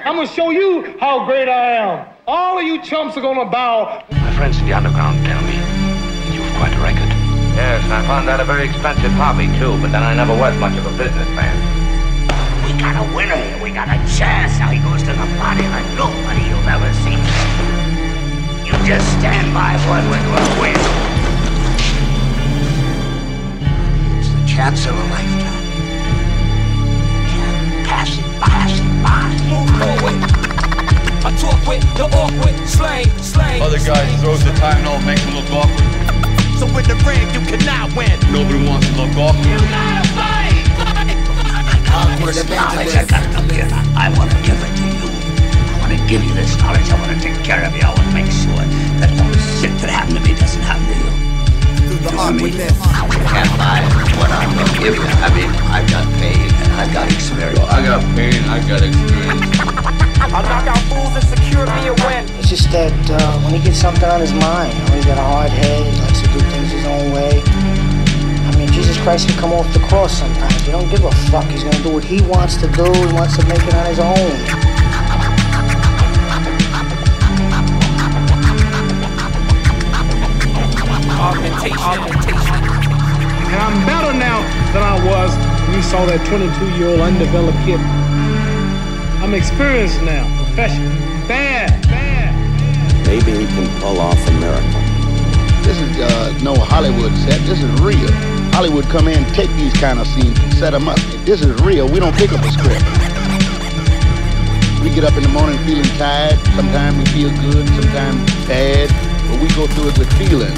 I'm gonna show you how great I am. All of you chumps are gonna bow. My friends in the underground tell me you've quite a record. Yes, I found that a very expensive hobby, too, but then I never was much of a businessman. We got a winner here. We got a chance. Now he goes to the party like nobody you've ever seen. You just stand by for it when we're winning. It's the chance of a lifetime. Can't pass it by. Move forward. I talk with the awkward, slang. Other guys throws the time, no, makes them look awkward. So in the ring, you cannot win. Nobody wants to look awkward. You gotta fight! This knowledge I got up here, I want to give it to you. I want to give you this knowledge. I want to take care of you. I want to make sure that all the shit that happened to me doesn't happen to you. You know me? You can't buy what I'm going to give you. I mean, I've got pain and I've got experience. I got pain, I got experience. I'll knock out fools and secure me a win. It's just that when he gets something on his mind, you know, he's got a hard head, he likes to do things his own way. I mean, Jesus Christ can come off the cross sometimes. You don't give a fuck. He's gonna do what he wants to do. He wants to make it on his own. Augmentation. And I'm better now than I was when you saw that 22-year-old undeveloped kid. I'm experienced now, professional. Bad. Maybe he can pull off a miracle. This is no Hollywood set. This is real. Hollywood come in, take these kind of scenes and set them up. This is real. We don't pick up a script. We get up in the morning feeling tired. Sometimes we feel good, sometimes bad. But we go through it with feelings.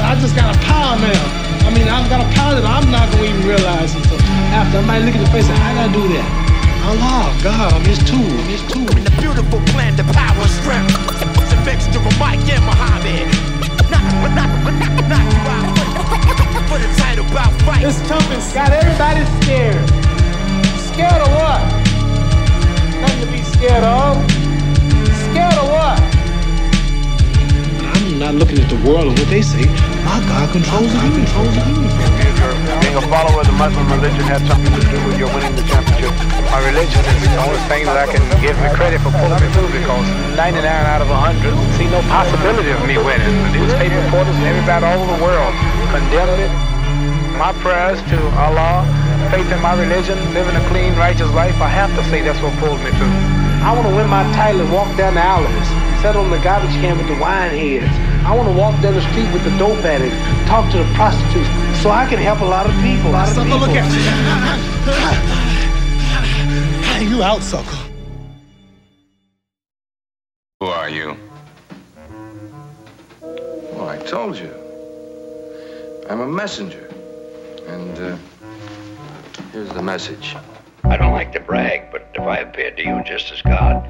I just got a power now. I mean, I've got a power that I'm not going to even realize until after. I might look at the face and I got to do that. Allah, God, I'm his tool. In the beautiful plan, the power and strength. It's a mixture of Mike and Muhammad. Not you out. For the title about fight. This tumping's got everybody scared. Scared of what? Nothing to be scared of. Scared of what? I'm not looking at the world and what they say. My God controls the universe. Being a follower of the Muslim religion has something to do with your winning the championship. My religion is the only thing that I can give me credit for pulling me through, because 99 out of 100 see no possibility of me winning. The newspaper reporters and everybody all over the world condemned it. My prayers to Allah, faith in my religion, living a clean, righteous life, I have to say that's what pulled me through. I want to win my title and walk down the alleys, sit on the garbage can with the wine heads. I want to walk down the street with the dope addicts, talk to the prostitutes, so I can help a lot of people. Look at you. You out, sucker. Who are you? Well, I told you. I'm a messenger. And, here's the message. I don't like to brag, but if I appeared to you just as God,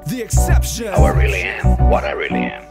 The Exceptionz. how I really am, what I really am,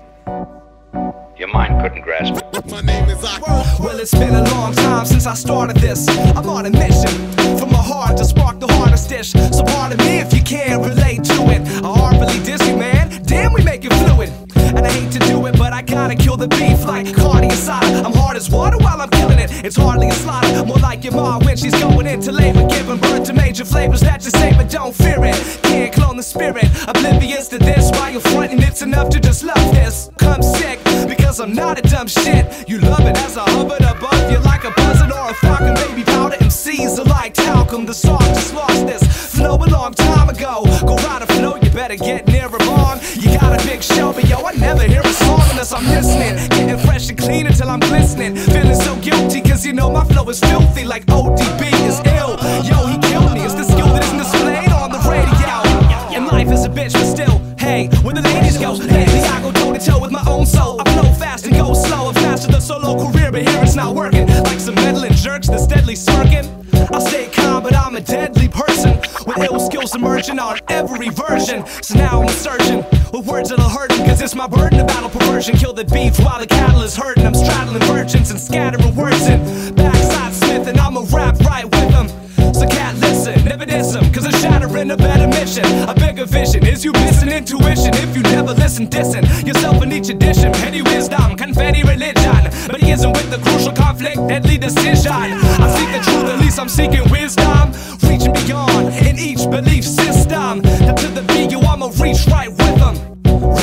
your mind couldn't grasp it. My name is Akword. Well, it's been a long time since I started this. I'm on a mission from my heart to spark the hardest dish. So pardon me if you can't relate to it. I heartfully diss you, man. Damn, we make it fluid. And I hate to do it, but I gotta kill the beef like Cardi Asada. I'm hard as water while I'm killing it. It's hardly a slaughter, more like your mom when she's going into labor, giving birth to major flavors that you say, but don't fear it. Can't clone the spirit, oblivious to this. While you're fronting, it's enough to just love this. Come sick, because I'm not a dumb shit. You love it as I hovered above you like a buzzard or a falcon. Baby powder MCs are like talcum. The song just lost this flow a long time ago. Go ride a flow, you better get near a barn. You got a big show, but yo, I never hear a song unless I'm listening. Getting fresh and clean until I'm glistening. Feeling so guilty, cause you know my flow is filthy. Like ODB is ill. Yo, he killed me. It's the skill that isn't displayed on the radio. And life is a bitch, but still, hey, where the ladies go? Lately I go toe to toe with my own soul. I flow fast and go slow. I'm faster than solo career, but here it's not working. Like some meddling jerks that's deadly smirking. I stay calm, but I'm a deadly person with ill skills emerging on every version. So now I'm searching with words that'll hurt him, cause it's my burden to battle perversion. Kill the beef while the cattle is hurting. I'm straddling virgins and scattering words in backside Smith, and I'ma rap right with them. So cat, listen, never diss them, cause I'm shattering a better mission. A bigger vision, is you missing intuition? If you never listen, dissing yourself in each edition. Petty wisdom, confetti religion, but he isn't with the crucial conflict, deadly decision. I seek the truth, at least I'm seeking wisdom. reaching beyond in each belief system. Now to the beat, yo, I'ma reach right with them.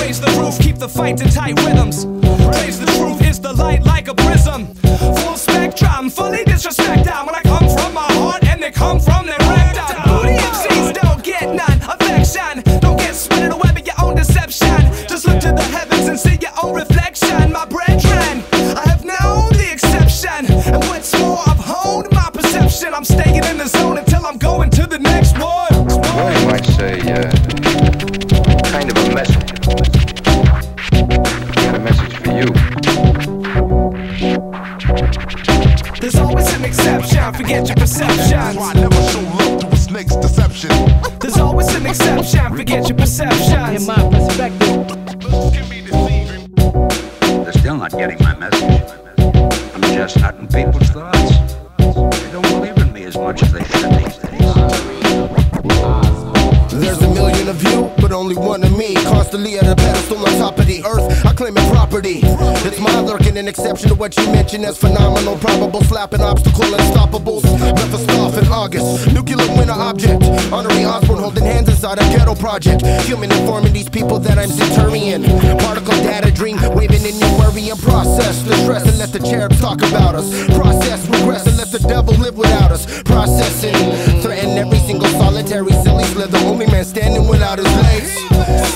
Raise the roof, keep the fight to tight rhythms. Raise the truth, is the light like a prism. Full spectrum, fully disrespect down when I come from my heart and they come from their rectum. Booty MCs don't get none affection. Don't get sweat in the web of your own deception. Just look to the heavens and see your own reflection. My brethren, I have known the exception. And what's more, I've honed my perception. I'm staying in the zone until I'm going to the next one. Well, you might say, kind of a messenger. Got a message for you. There's always an exception, forget your perceptions. Why never show love to a snake's deception? There's always an exception, forget your perceptions. In my perspective, They're still not getting my message. I'm just not in people's thoughts. They don't believe in me as much as they should these days. There's a million of you, but only one of me. Constantly at a pedestal on top of the earth, I claim it property. It's my lurking, an exception to what you mention as phenomenal, probable, slapping obstacle, unstoppables. Breakfast off in August, nuclear winter object. Onry, Ozzbourne holding hands inside a ghetto project. Human informing these people that I'm Centurion. Particle data dream, waving in your worry and process the stress and let the cherubs talk about us. Process, regress, and let the devil live without us. Processing, threaten every single solitary silly slither. Only man standing without his legs.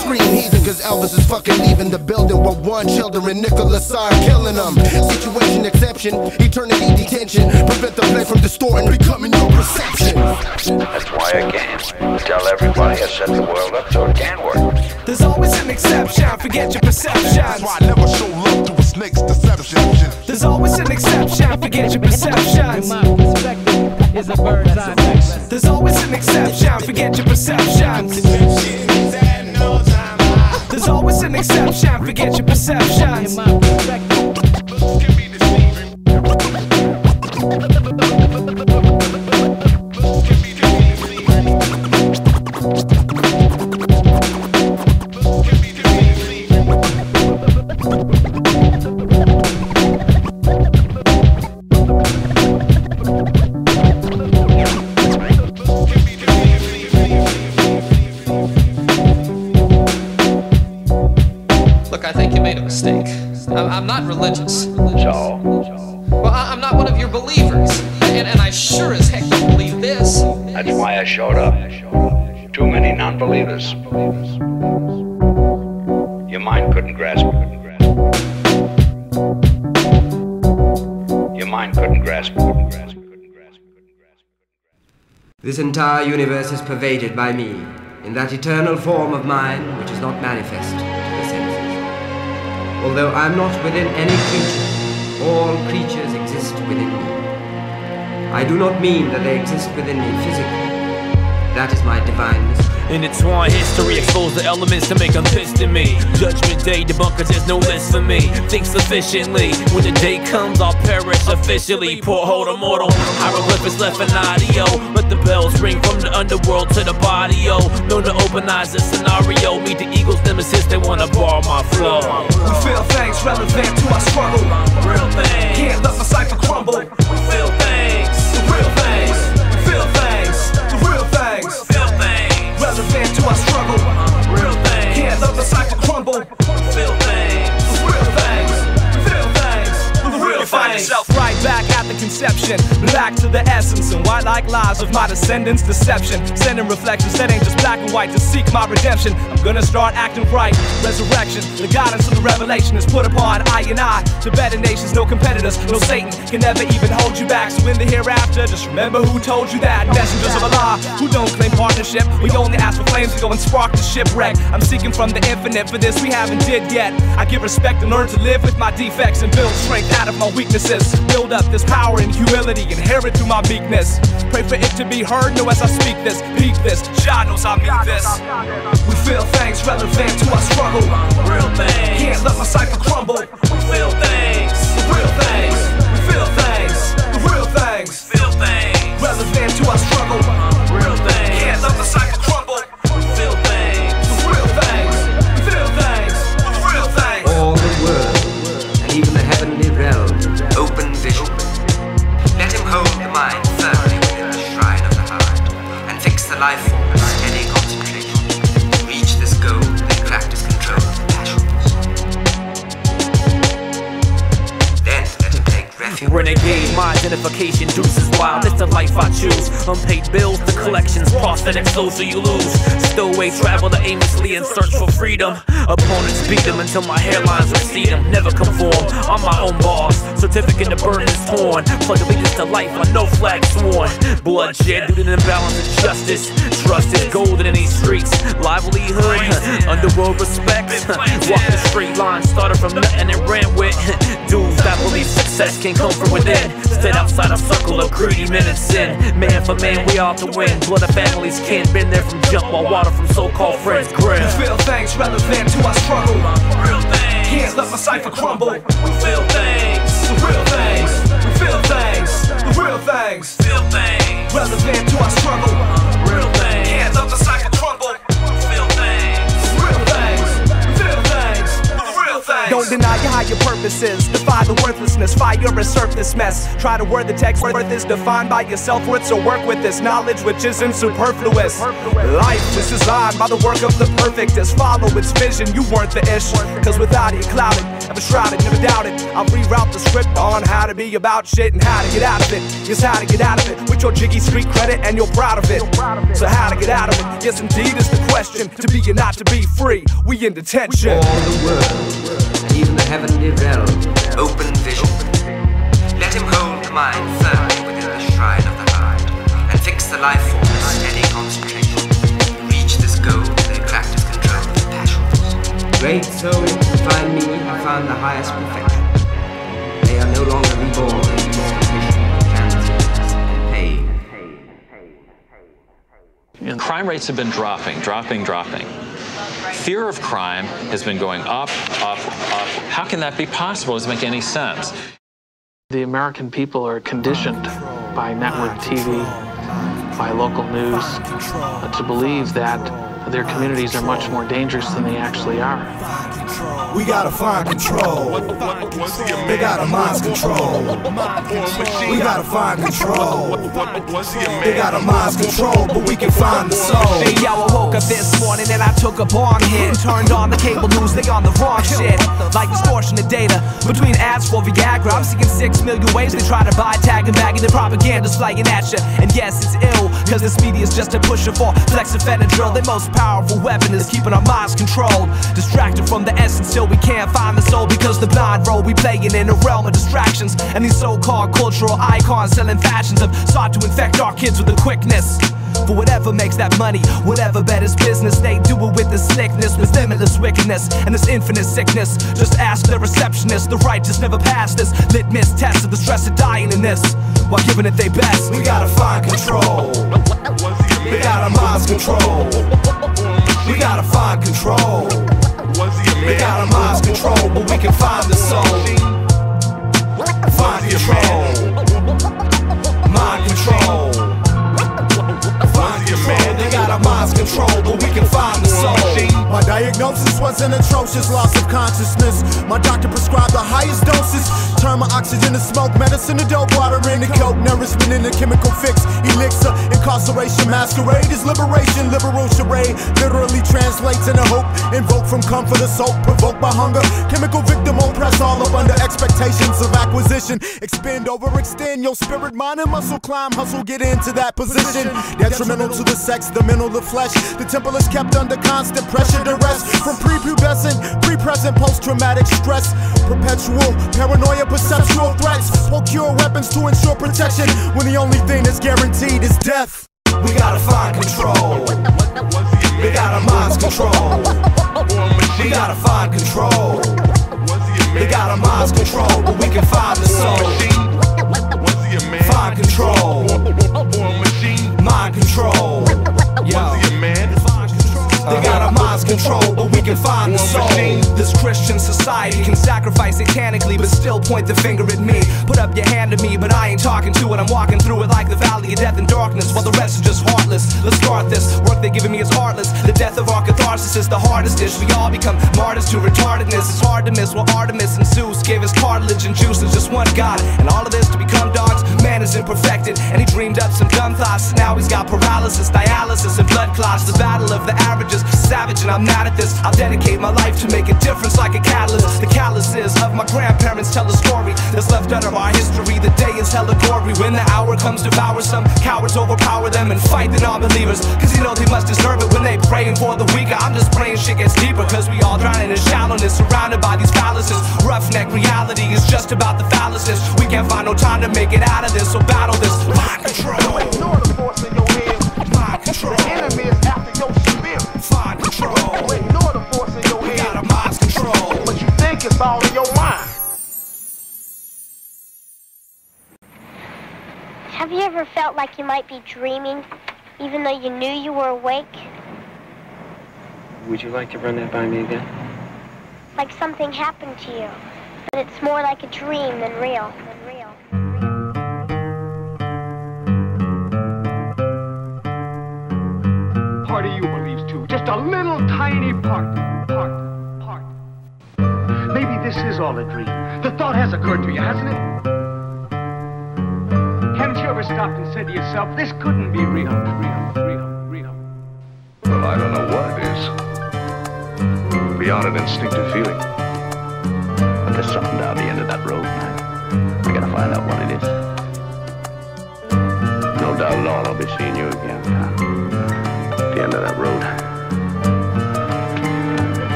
Scream heathen cause Elvis is fucking leaving the building with one children. Nicholas are killing them. Situation exception, eternity detention. Prevent the play from distorting, becoming your perception. That's why I can't tell everybody I set the world up so it can work. There's always an exception, forget your perceptions. Why never show love to a snake's deception? There's always an exception, forget your perceptions. in my perspective, is a bird's eye view. There's always an exception, forget your perceptions. There's always an exception, forget your perceptions. In my perspective. I'm not religious. So? Well, I'm not one of your believers. And I sure as heck don't believe this. That's why I showed up. Too many non-believers. Your mind couldn't grasp it. Your mind couldn't grasp it. This entire universe is pervaded by me, in that eternal form of mine which is not manifest to the senses. Although I am not within any creature, all creatures exist within me. I do not mean that they exist within me physically. That is my divine mystery. Intertwine history, expose the elements to make them pissed in me. Judgment day, debunkers, there's no list for me. Think sufficiently, when the day comes I'll perish officially. Poor hold of mortal, hieroglyphics left an audio. Let the bells ring from the underworld to the body, oh. Known to open eyes, the scenario. Meet the eagle's nemesis, they wanna borrow my flow. We feel things relevant to our struggle. Real things. Can't let my cipher crumble. We feel things. The real things. We feel things. The real things. Feel things. Relevant to our struggle. Real things. Can't let the cipher crumble. Feel things. The real things. We feel things. The real You find things. yourself Right back at the conception, back to the essence and white like lies of my descendants' deception. Sending reflections that ain't just black and white to seek my redemption. I'm gonna start acting right. Resurrection, the guidance of the revelation is put upon I and I. To better nations, no competitors, no Satan can never even hold you back. So in the hereafter, just remember who told you that. Messengers of Allah who don't claim partnership. We only ask for flames to go and spark the shipwreck. I'm seeking from the infinite for this we haven't did yet. I give respect and learn to live with my defects and build strength out of my weaknesses. Build up this power and humility inherent through my meekness. Pray for it to be heard, know as I speak this, peak this, Jah knows I mean this. We feel things relevant to our struggle. Real things. Can't let my cipher crumble. We feel things. The real things. We feel things. The real things. Feel things. Relevant to our struggle. Real things. Can't let the cipher crumble. We feel things. The real things. We feel things. The real things. All the world, and even the heavenly realm, open vision. Let him hold the mind firmly within the shrine of the heart. gratification, deuces wild, it's the life I choose. Unpaid bills, the collections, prosthetic flow so you lose. Stowaway travel to aimlessly in search for freedom. Opponents beat them until my hairlines recede them. Never conform, I'm my own boss. Certificate to burn is torn. Plug allegiance to life, I no flag sworn. Bloodshed due to the imbalance of justice. Trust is golden in these streets. Livelihood, underworld respect. Walk the straight line, started from nothing and ran with dudes that believe success can come from within. Stayed outside a circle of greedy men and sin. Man for man, we ought to win. Blood of families can't been there from jump, while water from so-called friends grin. We feel things relevant to our struggle. Real things. Can't let my cipher crumble. We feel things. The real things. We feel things. The real things. Feel things. Relevant to our struggle. Real things. Can't let my cipher crumble. We feel things. Real things. Feel things. The real things. Don't deny your higher purposes. Defy the worthlessness. Fire and surf this mess. Try to word the text. Worth is defined by your self-worth. So work with this knowledge which isn't superfluous. Life is designed by the work of the perfectest. Follow its vision. You weren't the ish. Cause without it, clouded, never shrouded, never doubted. I'll reroute the script on how to be about shit and how to get out of it. Yes, how to get out of it with your jiggy street credit and you're proud of it. So how to get out of it? Yes, indeed is the question. To be and not to be free. We in detention. All the world and even the heavenly realm, open vision. Let him hold the mind firmly within the shrine of the heart and fix the life force with steady concentration. Reach this goal they practice control of the passions. Great souls who find me have found the highest perfection. They are no longer reborn in suspicion, transience, and pain. And crime rates have been dropping. Fear of crime has been going up. How can that be possible? Doesn't make any sense. The American people are conditioned by network TV, by local news, to believe that their communities are much more dangerous than they actually are. We gotta find control. They got a mind's control. We gotta find control. They got a mind's control, but we can find the soul. Hey yo, I woke up this morning and I took a bomb hit. Turned on the cable news, they on the wrong shit. Like distortion of data between ads for Viagra. I'm seeing 6 million ways they try to buy, tag and bag, and the propaganda's flying at ya. And yes, it's ill, cause this media's just a pusher for flexofenadrill. Their most powerful weapon is keeping our minds controlled. Distracted from the essence till we can't find the soul, because the blind role we playing in a realm of distractions. And these so-called cultural icons selling fashions have sought to infect our kids with a quickness. For whatever makes that money, whatever betters business, they do it with the slickness, with limitless wickedness and this infinite sickness. Just ask the receptionist, the righteous never pass this litmus test of the stress of dying in this, while giving it their best. We gotta find control. We got our minds control. We gotta find control. We got our minds control, but we can find the soul. Find control. Mind control. Find control. They got our minds control, but we can find the soul. My diagnosis was an atrocious loss of consciousness. My doctor prescribed the highest doses. Turn my oxygen to smoke, medicine to dope, water into coke, nourishment in a chemical fix, elixir, incarceration, masquerade is liberation, liberal charade, literally translates into hope, invoke from comfort or soap, provoked by hunger, chemical victim oppressed all up under expectations of acquisition, expend, overextend your spirit, mind and muscle, climb, hustle, get into that position, detrimental to the sex, the mental, the flesh, the temple is kept under constant pressure, duress, from prepubescent, pre-present, post-traumatic stress, perpetual paranoia, perceptual threats, procure weapons to ensure protection when the only thing that's guaranteed is death. We gotta find control. We got our minds control. We gotta find control. We got our minds control, but we can find the soul. Find control. Mind control. They got our minds controlled, but we can find the soul. This Christian society can sacrifice satanically, but still point the finger at me. Put up your hand to me, but I ain't talking to it. I'm walking through it like the valley of death and darkness, while the rest is just heartless. Let's start this. Work they're giving me is heartless. The death of our catharsis is the hardest dish. We all become martyrs to retardedness. It's hard to miss what Artemis and Zeus gave us cartilage and juice. There's just one God, and all of this to become dogs. Man is imperfected, and he dreamed up some dumb thoughts. Now he's got paralysis, dialysis, and blood clots. The battle of the averages, savage and I'm mad at this. I'll dedicate my life to make a difference like a catalyst. The calluses of my grandparents tell a story that's left out of our history. The day is hella gory. When the hour comes to devour, some cowards overpower them and fight the non-believers, cause you know they must deserve it when they praying for the weaker. I'm just praying shit gets deeper, cause we all drowning in shallowness, surrounded by these fallacies. Roughneck reality is just about the fallacies. We can't find no time to make it out of this, so battle this. Mind control. Ignore the force in your head. Mind control. The enemy is after your spirit. Find control. Ignore the force in your head. We got a mind control. But you think it's all in your mind. Have you ever felt like you might be dreaming, even though you knew you were awake? Would you like to run that by me again? Like something happened to you, but it's more like a dream than real. Part of you believes too, just a little tiny part. Maybe this is all a dream. The thought has occurred to you, hasn't it? Haven't you ever stopped and said to yourself, this couldn't be real? Well, I don't know what it is. Beyond an instinctive feeling. But there's something down the end of that road, man. I gotta find out what it is. No doubt at all, I'll be seeing you again, at the end of that road.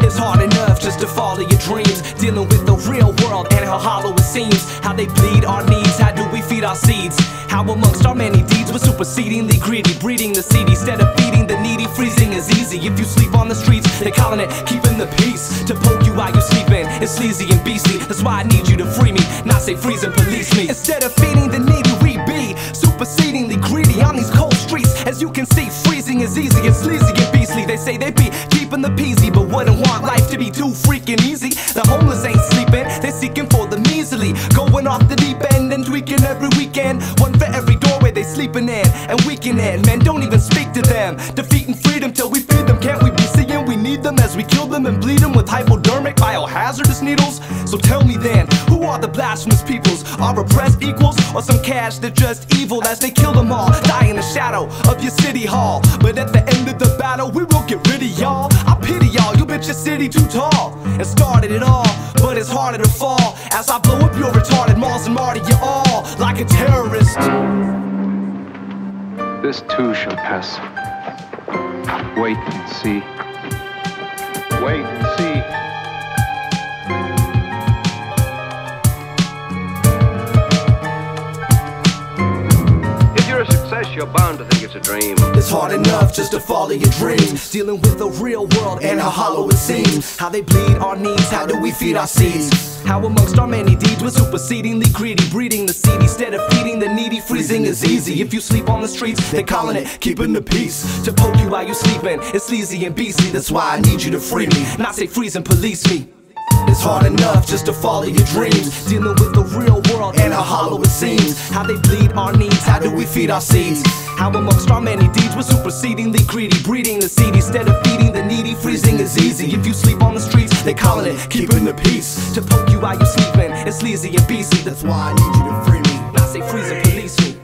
It's hard enough just to follow your dreams, dealing with the real world and how hollow it seems. How they bleed our needs, how do we feed our seeds? How amongst our many deeds we're supersedingly greedy, breeding the seed instead of feeding the needy. Freezing is easy if you sleep on the streets. They calling it keeping the peace. To poke you while you sleeping, it's sleazy and beastly. That's why I need you to free me, not say freeze and police me. Instead of feeding the needy, we be supersedingly greedy on these cold streets. As you can see, freezing is easy, it's sleazy and beastly. They say they be keeping the peasy, but wouldn't want life to be too freaking easy. The homeless ain't sleeping, they're seeking for the measly. Going off the deep end and tweaking every weekend. One for every doorway they sleeping in and weekend in. Men, don't even speak to them. Defeating freedom till we feed them. Can't we be seeing we need them as we kill them and bleed them with hypodermic biohazardous needles? So tell me then, who are the blasphemous peoples? Are oppressed equals or some cash that just evil as they kill them all? Die in the shadow of your city hall. But at the end of the battle we will get rid of y'all. I pity y'all, you bitch your city too tall. And started it all, but it's harder to fall as I blow up your retarded malls and martyr you all like a terrorist. This too shall pass. Wait and see. Wait and see. If you're a success, you're bound to think it's a dream. It's hard enough just to follow your dreams, dealing with the real world and how hollow it seems. How they bleed our needs, how do we feed our seeds? How amongst our many deeds we're supersedingly greedy, breeding the seed instead of feeding the needy. Freezing is easy if you sleep on the streets. They calling it keeping the peace. To poke you while you sleeping, it's sleazy and beastly. That's why I need you to free me, not say freeze and police me. It's hard enough just to follow your dreams, dealing with the real world and how hollow it seems. How they bleed our needs, how do we feed our seeds? How amongst our many deeds we're supersedingly greedy, breeding the seed instead of feeding the needy. Freezing is easy if you sleep on the streets. They calling it keeping the peace. To poke you while you sleeping, it's sleazy and beastly. That's why I need you to free me, not say freeze and police me.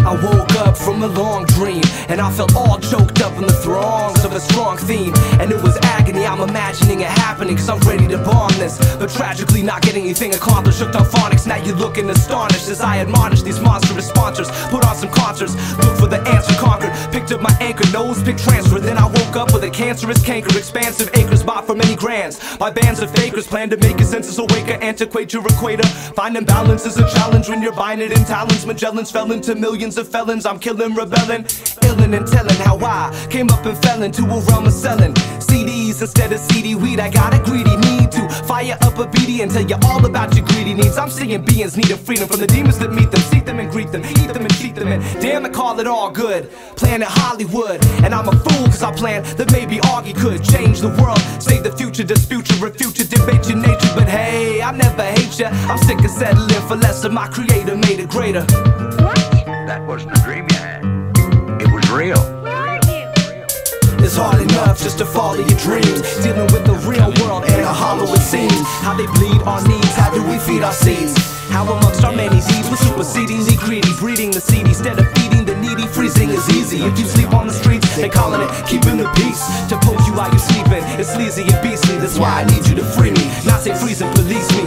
I woke up from a long dream and I felt all choked up in the throngs of a strong theme. And it was agony, I'm imagining it happening cause I'm ready to bomb this, but tragically not getting anything accomplished. Hooked on phonics, now you're looking astonished as I admonish these monstrous sponsors. Put on some concerts, look for the answer conquered. Picked up my anchor, nose pick transfer. Then I woke up with a cancerous canker. Expansive acres bought for many grands by bands of fakers. Plan to make a census awaker, antiquate your equator. Finding balance is a challenge when you're buying it in talents. Magellans fell into millions of felons. I'm killing, rebelling, illin' and telling how I came up and fell into a realm of selling CDs instead of CD weed. I got a greedy need to fire up a BD and tell you all about your greedy needs. I'm seeing beings needing freedom from the demons that meet them, seek them and greet them, eat them and cheat them, and damn it, call it all good. Planet Hollywood, and I'm a fool cause I plan that maybe Augie could change the world, save the future, dispute your refute your debate your nature. But hey, I never hate ya, I'm sick of settling for less of my creator made it greater. That wasn't a dream you had. It was real. It's hard enough just to follow your dreams, dealing with the real world and how hollow it seems. How they bleed our needs, how do we feed our seeds? How amongst our many deeds we're supersedingly greedy, breeding the seed instead of feeding the needy. Freezing is easy easy. If you sleep on the streets, they calling it keeping the peace. To poke you while you sleeping, it's sleazy and beastly. That's why I need you to free me, not say freeze and police me.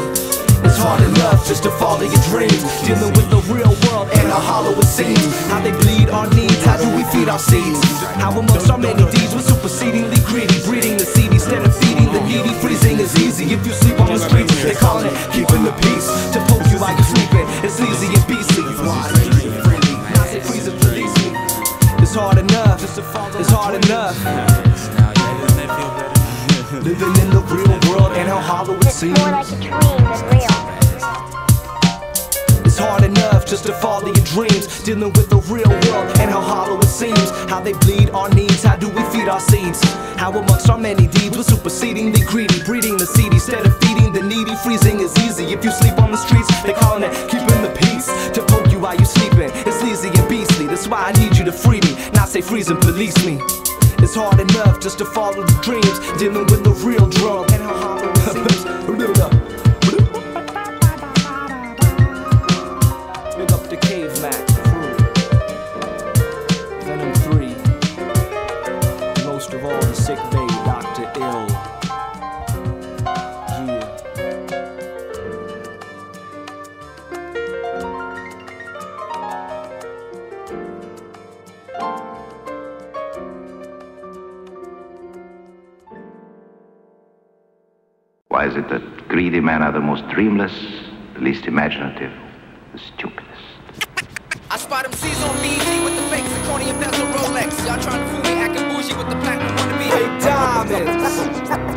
It's hard enough just to follow your dreams, dealing with the real world and how hollow it seems. How they bleed our needs, how do we feed our seeds? How amongst our many deeds we're supersedingly greedy, breeding the seed instead of feeding the needy. Freezing is easy if you sleep on the streets, they calling it keeping the peace. To poke you like you're sleeping, it's easy and beastly. Not say freeze and police me. It's hard enough, it's hard enough. Living in the real world and how hollow it seems. It's more like a dream than real. It's hard enough just to follow your dreams, dealing with the real world and how hollow it seems. How they bleed our needs, how do we feed our seeds? How amongst our many deeds we're supersedingly greedy, breeding the seed instead of feeding the needy. Freezing is easy if you sleep on the streets, they calling it keeping the peace. To poke you while you sleeping, it's lazy and beastly. That's why I need you to free me, not say freeze and police me. It's hard enough just to follow the dreams, dealing with the real world and how hollow it seems. Big up the caveman crew. Venom 3. Most of all the sick babe, Dr. Ill. Yeah. Why is it that greedy men are the most dreamless, the least imaginative, the stupidest? I spot them C's on BG with the fakes, the corny and bezel Rolex. Y'all trying to fool me, acting bougie with the platinum wanna be fake diamonds.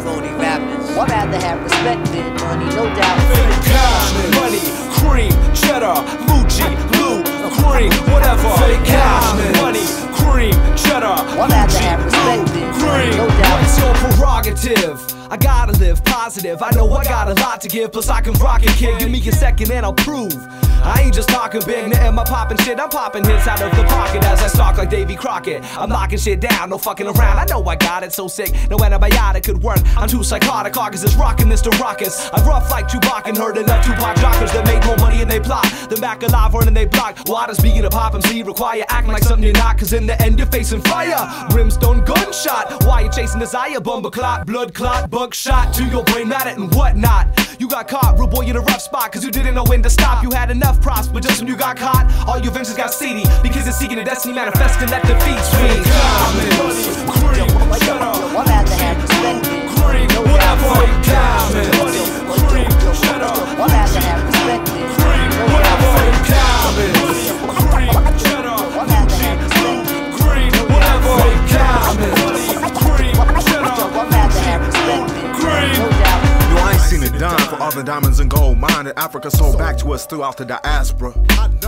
Phony rappers. I'd rather have respected money, no doubt. Fake diamonds. Money, cream, cheddar, Lucci, Lou, cream, whatever. Fake diamonds. Money, cream, cheddar, I'd rather have respected cream, no doubt. It's your prerogative. I gotta live positive, I know I got a lot to give, plus I can rock it, kid. Give me a second and I'll prove I ain't just talking big, now am I popping shit? I'm popping hits out of the pocket as I stalk like Davy Crockett. I'm knocking shit down, no fucking around. I know I got it so sick, no antibiotic could work. I'm too psychotic, August is rocking Mr. Ruckus. I'm rough like Chewbacca and heard enough Tupac jockers that made more money and they plot. Then back alive running they block. Waters begin to pop MC require acting like something you're not, cause in the end you're facing fire. Brimstone gunshot, why you chasing desire? Bumble clot, blood clot, buckshot to your brain matter and whatnot. You got caught, real boy in a rough spot, cause you didn't know when to stop. You had enough props, but just when you got caught, all your ventures got seedy, because it's seeking a destiny manifesting that defeats me. Cream, cheddar, I'd rather have respected cream, whatever. Diamond, cream, cheddar, I'd rather have respected cream, whatever. Diamond, cream, cheddar, I'd rather have respected cream, whatever. Diamond, cream, cheddar, I'd rather have respected cream. no doubt. I ain't seen a dime for other diamonds and gold. Mine in Africa sold back to us throughout the diaspora.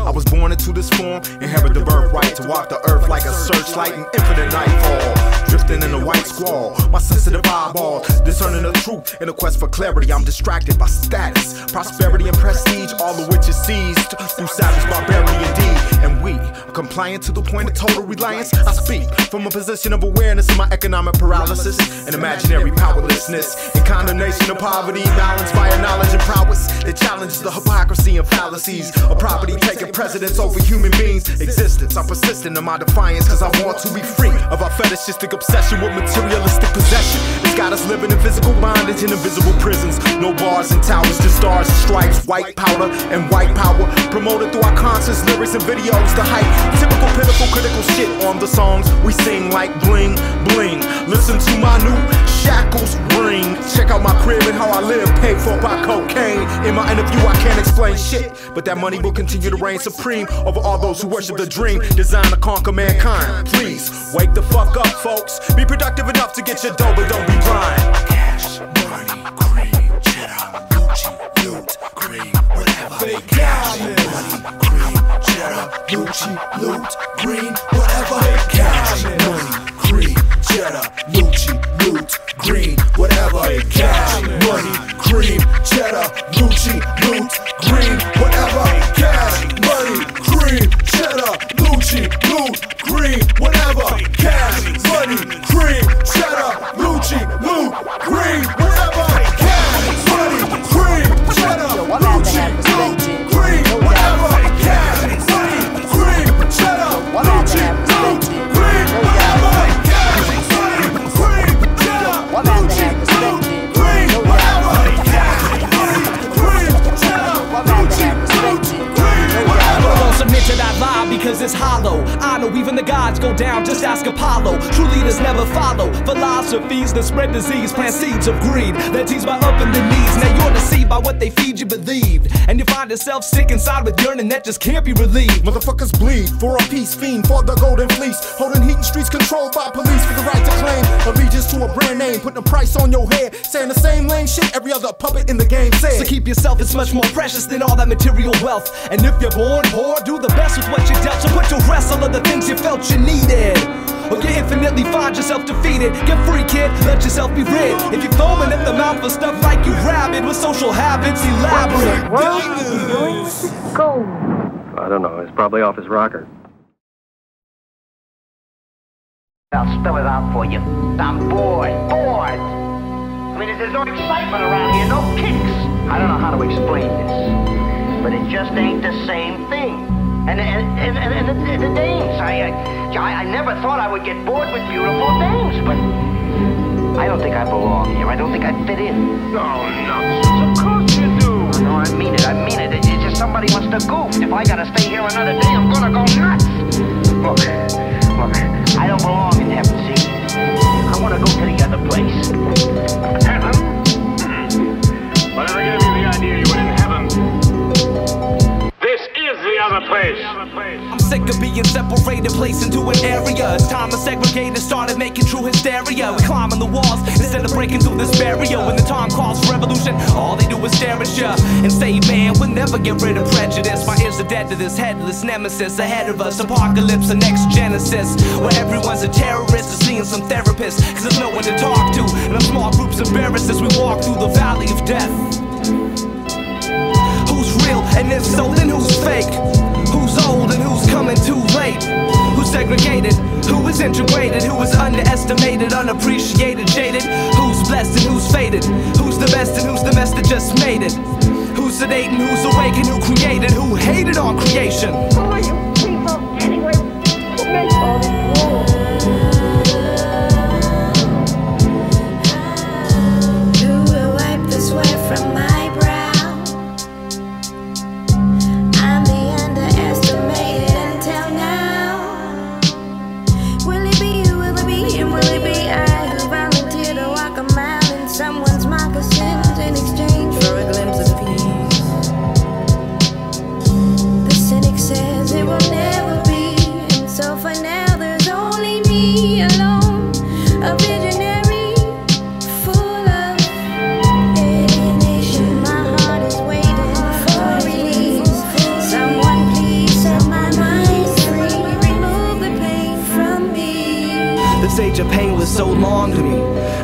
I was born into this form, inherit the birthright to walk the earth like a searchlight in infinite nightfall. Drifting in a white squall, my sensitive eyeball discerning the truth in a quest for clarity. I'm distracted by status, prosperity and prestige, all of which is seized through savage barbarity indeed. And we are compliant to the point of total reliance. I speak from a position of awareness of my economic paralysis and imaginary powerlessness and condemnation of poverty, balanced by a knowledge and prowess that challenges the hypocrisy and fallacies of property taking precedence over human beings' existence. I'm persistent in my defiance cause I want to be free of our fetishistic obsession with materialistic possession. It's got us living in physical bondage in invisible prisons. No bars and towers, just stars and stripes, white powder and white power promoted through our conscious lyrics and videos. The hype, typical pitiful critical shit on the songs we sing like bling bling. Listen to my new shackles ring. Check out my crib and how I live, paid for by cocaine. In my interview I can't explain shit, but that money will continue to reign supreme over all those who worship the dream designed to conquer mankind. Please wake the fuck up, folks. Be productive enough to get your dough, but don't be blind. Cash, money, cream, cheddar, Gucci, loot, cream, whatever. Fake diamond, money, cream, cheddar, Gucci, loot, green, whatever. Fake cash, money, cream, cheddar, Gucci, loot, green, whatever. Fake cash, money, cream, cheddar, Gucci, loot, green, whatever. Cash, money, cream, cheddar, Gucci, loot, green, whatever. Cash, money, cream, cheddar, Gucci, loot, green, whatever. Cash, money, cream, cheddar, Gucci, loot, green, whatever. Cash, money, cream, cheddar, Gucci, loot, hollow. I know even the gods go down, just ask Apollo. True leaders never follow philosophies that spread disease, plant seeds of greed that tease by up in the knees. Now you're deceived by what they feed you believed, and you find yourself sick inside with yearning that just can't be relieved. Motherfuckers bleed for a peace, fiend for the golden fleece, holding heat in streets controlled by police for the right to claim allegiance to a brand name, putting a price on your head, saying the same lame shit every other puppet in the game says. So keep yourself, it's much more precious than all that material wealth. And if you're born poor, do the best with what you dealt. So put to rest all of the things you felt you needed, or you infinitely find yourself defeated. Get free, kid, let yourself be rid. If you're foaming at the mouth for stuff like you rabid, with social habits elaborate. Go. I don't know, it's probably off his rocker. I'll spell it out for you. I'm bored. I mean, there's no excitement around here, no kicks. I don't know how to explain this, but it just ain't the same thing. And the dames, I never thought I would get bored with beautiful dames, but I don't think I belong here. I don't think I fit in. Oh, nonsense. Of course you do. No, I mean it. It's just somebody must have goofed. If I gotta stay here another day, I'm gonna go nuts. Look, I don't belong in heaven, see? I wanna go to the other place. Heaven? Whatever gave you the idea you were in heaven? This is the other place. I'm sick of being separated, placed into an area. It's time to segregate and started making true hysteria. We climbing the walls instead of breaking through this barrier. When the time calls for revolution, all they do is stare at ya and say, man, we'll never get rid of prejudice. My ears are dead to this headless nemesis ahead of us. Apocalypse, the next genesis, where everyone's a terrorist or seeing some therapist, cause there's no one to talk to, and our small groups embarrassed as we walk through the valley of death. Who's real, and if so, then who's fake? Who's old and who's coming too late? Who's segregated? Who is integrated? Who is underestimated, unappreciated, jaded? Who's blessed and who's faded? Who's the best and who's the mess that just made it? Who's sedating, who's awake and who created? Who hated on creation? Who are you people anyway? Who makes all this rules? Who will wipe the sweat from my brow? I'm the underestimated until now. Will it be you, will it be him, will it be I who volunteer to walk a mile in someone's moccasins in exchange for a glimpse of peace? The cynic says it will never be, and so for now there's only me alone, a visionary full of alienation. My heart is waiting for release. Someone please set my mind free, remove the pain from me. This age of pain was so long to me.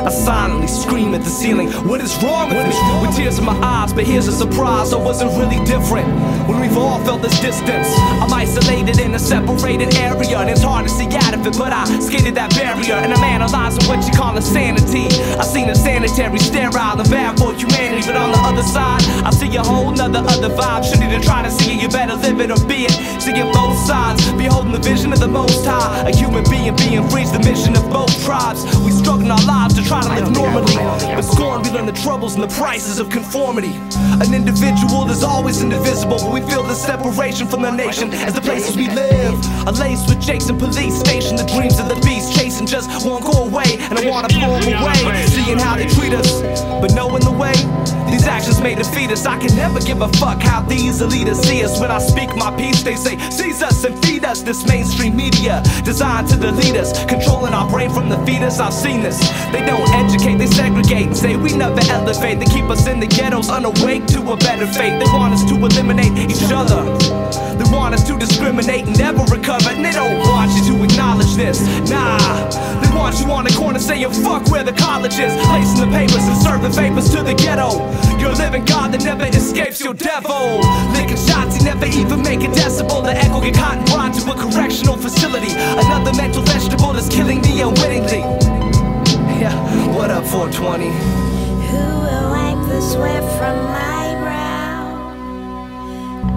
I silently scream at the ceiling, what is wrong with me? With tears in my eyes, but here's a surprise, I wasn't really different. When we've all felt this distance, I'm isolated in a separated area, and it's hard to see out of it, but I skated that barrier, and I'm analyzing what you call insanity. I seen a sanitary, sterile, and bad for humanity, but on the other side, I see a whole nother vibe. Shouldn't even try to see it, you better live it or be it. Seeing both sides, beholding the vision of the Most High. A human being free's the mission of both tribes. We struggle in our lives to try to live normally, but scorn we learn the troubles and the prices of conformity. An individual is always indivisible, but we feel the separation from the nation as the places we live are laced with jakes and police station. The dreams of the beast chasing just won't go away, and I wanna blow them away. Seeing how they treat us, but knowing the way these actions may defeat us. I can never give a fuck how these elitists see us. When I speak my piece, they say seize us and feed us. This mainstream media designed to delete us, controlling our brain from the fetus. I've seen this. They don't educate, they segregate and say we never elevate. They keep us in the ghettos unawake to a better fate. They want us to eliminate each other. They want us to discriminate and never recover. And they don't want you to acknowledge this. Nah, they want you on the corner saying fuck where the college is, placing the papers and serving vapors to the ghetto. You're a living God that never escapes your devil. Licking shots, you never even make a decibel. The echo get caught and brought to a correctional facility. Another mental vegetable that's killing me unwittingly. Yeah, what up 420? Who will wipe the sweat from my brow?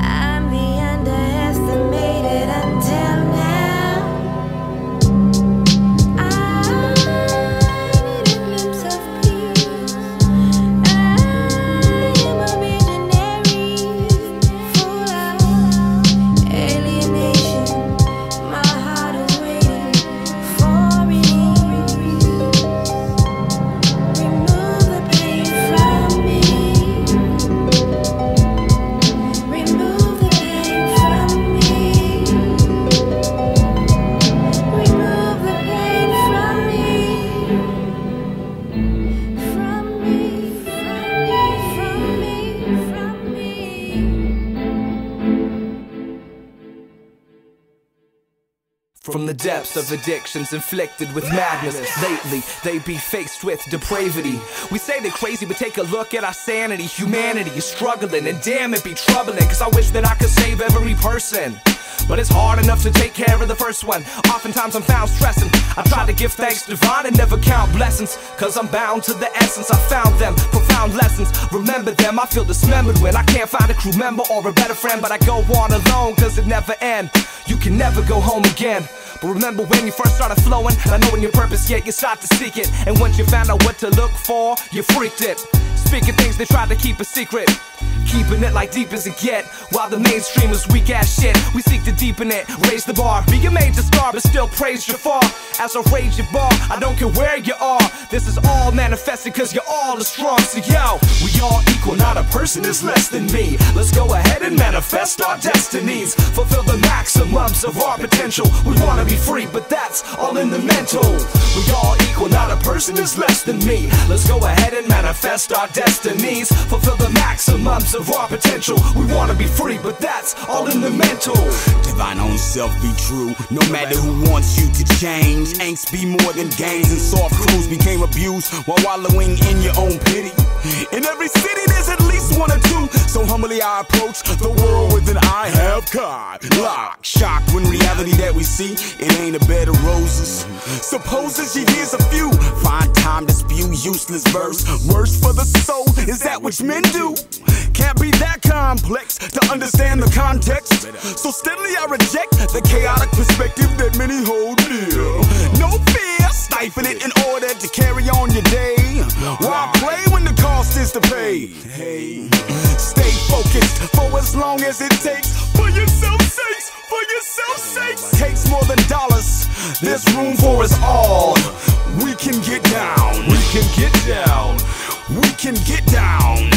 I'm the underestimated until now. I need a glimpse of peace. I am a visionary full of alienation. My depths of addictions inflicted with madness. Lately, they be faced with depravity. We say they're crazy, but take a look at our sanity. Humanity is struggling, and damn, it be troubling. Cause I wish that I could save every person, but it's hard enough to take care of the first one. Oftentimes I'm found stressing. I try to give thanks divine and never count blessings, cause I'm bound to the essence. I found them, profound lessons. Remember them, I feel dismembered when I can't find a crew member or a better friend. But I go on alone cause it never ends. You can never go home again. But remember when you first started flowing, not knowing your purpose yet, you start to seek it. And once you found out what to look for, you freaked it. Speaking things they tried to keep a secret, keeping it like deep as it get. While the mainstream is weak ass shit, we seek to deepen it, raise the bar, be a major star, but still praise your fall. As I rage your bar, I don't care where you are. This is all manifested cause you're all as strong. So yo, we all equal, not a person is less than me. Let's go ahead and manifest our destinies, fulfill the maximums of our potential. We wanna be free, but that's all in the mental. We all equal, not a person is less than me. Let's go ahead and manifest our destinies, fulfill the maximums of our potential. We wanna be free, but that's all in the mental. Divine own self be true, no matter who wants you to change. Angst be more than gains, and soft crews became abused while wallowing in your own pity. In every city there's at least one or two, so humbly I approach the world with an I have God locked. Shocked when reality that we see, it ain't a bed of roses. Supposes you hears a few, find time to spew useless verse. Worse for the soul is that which men do. Can't be that complex to understand the context, so steadily I reject the chaotic perspective that many hold dear. No fear, stifle it in order to carry on your day. Why play when the cost is to pay? Hey, stay focused for as long as it takes. For yourself's sakes, for yourself's sakes. Takes more than dollars, there's room for us all. We can get down, we can get down, we can get down.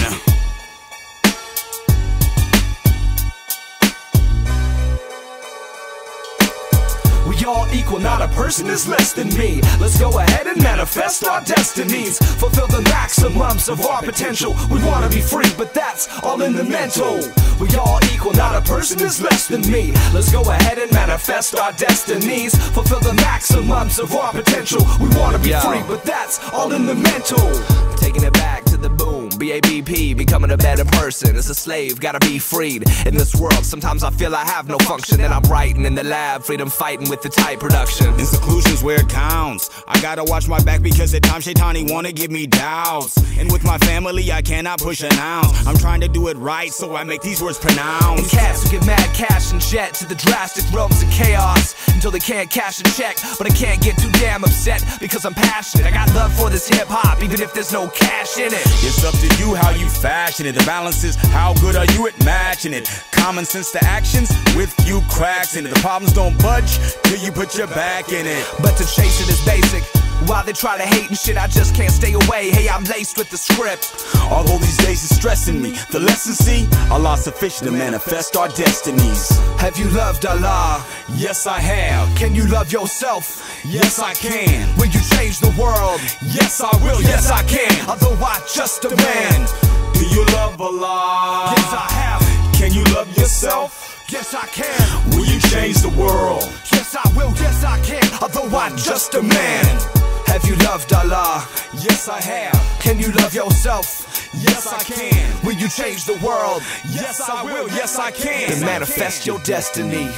We all equal, not a person is less than me. Let's go ahead and manifest our destinies, fulfill the maximums of our potential. We wanna be free, but that's all in the mental. We all equal, not a person is less than me. Let's go ahead and manifest our destinies, fulfill the maximums of our potential. We wanna be free, but that's all in the mental. Taking it back to the boom, BABP, becoming a better person. As a slave, gotta be freed. In this world, sometimes I feel I have no function, and I'm writing in the lab, freedom fighting with the tight production. In seclusion's where it counts, I gotta watch my back because at times Toni wanna give me doubts. And with my family, I cannot push an ounce. I'm trying to do it right, so I make these words pronounced. And cats who get mad, cash and jet to the drastic realms of chaos until they can't cash a check. But I can't get too damn upset because I'm passionate. I got love for this hip-hop, even if there's no cash in it. It's up to you how you fashion it. The balance is how good are you at matching it. Common sense to actions with few cracks in it. The problems don't budge till you put your back in it. But to chase it is basic. While they try to hate and shit, I just can't stay away. Hey, I'm laced with the script. Although these days is stressing me, the lesson see, Allah sufficient to manifest our destinies. Have you loved Allah? Yes, I have. Can you love yourself? Yes, I can. Will you change the world? Yes, I will. Yes, I can. Although I just a man. Do you love Allah? Yes, I have. Can you love yourself? Yes, I can. Will you change the world? Yes, I will. Yes, I can. Although I'm just a man. Have you loved Allah? Yes, I have. Can you love yourself? Yes, I can. Will you change the world? Yes, I will. Yes, I can. Then manifest your destiny.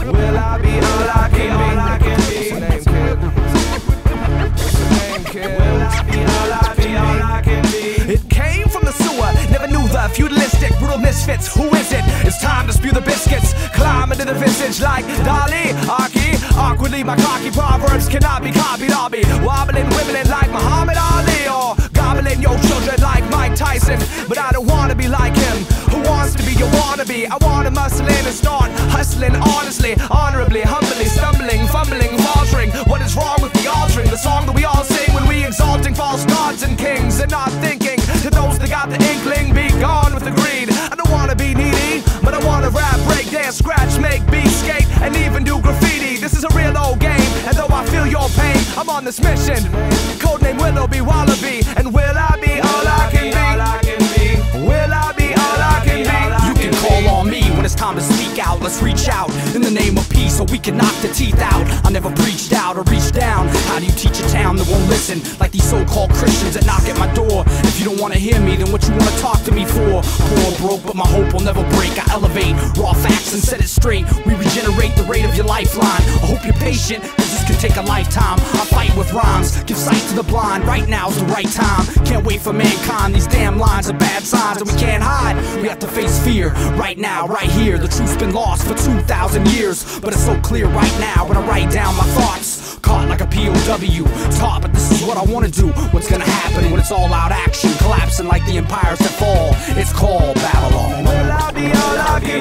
Will I be all I can be? What's your name, kid? What's your name, kid? Will I be all I can be? It came from the sewer, never knew the feudalistic, brutal misfits. Who is it? It's time to spew the biscuits. Climb into the visage like Dali, Aki. Awkwardly, my cocky proverbs cannot be copied. I'll be wobbling, wibbling like Muhammad Ali, or gobbling your children like Mike Tyson. But I don't wanna be like him. Who wants to be your wannabe? I wanna muscle in and start hustling honestly, honorably, humbly, stumbling, fumbling, faltering. What is wrong with the altering? The song that we all sing when we exalting false gods and kings, and not thinking to those that got the inkling, be gone with the greed. I don't wanna be needy, but I wanna rap, break dance, this mission. Codename Willoughby, Wallabe, and will I be all I can be? Will I be all I can be? You can call on me when it's time to speak out. Let's reach out in the name of peace so we can knock the teeth out. I never preached out or reached down. How do you teach a town that won't listen? Like these so-called Christians that knock at my door. If you don't want to hear me, then what you want to talk to me for? Poor broke, but my hope will never break. I elevate raw facts and set it straight. We regenerate the rate of your lifeline. I hope you're patient, cause this could take a lifetime. I fight with rhymes, give sight to the blind. Right now's the right time. Can't wait for mankind. These damn lines are bad signs and we can't hide. We have to face fear right now, right here. The truth's been lost for 2,000 years, but it's so clear right now when I write down my thoughts. Caught like a POW, taught, but this is what I wanna do. What's gonna happen when it's all out action, collapsing like the empires that fall? It's called Babylon. Will I be all I can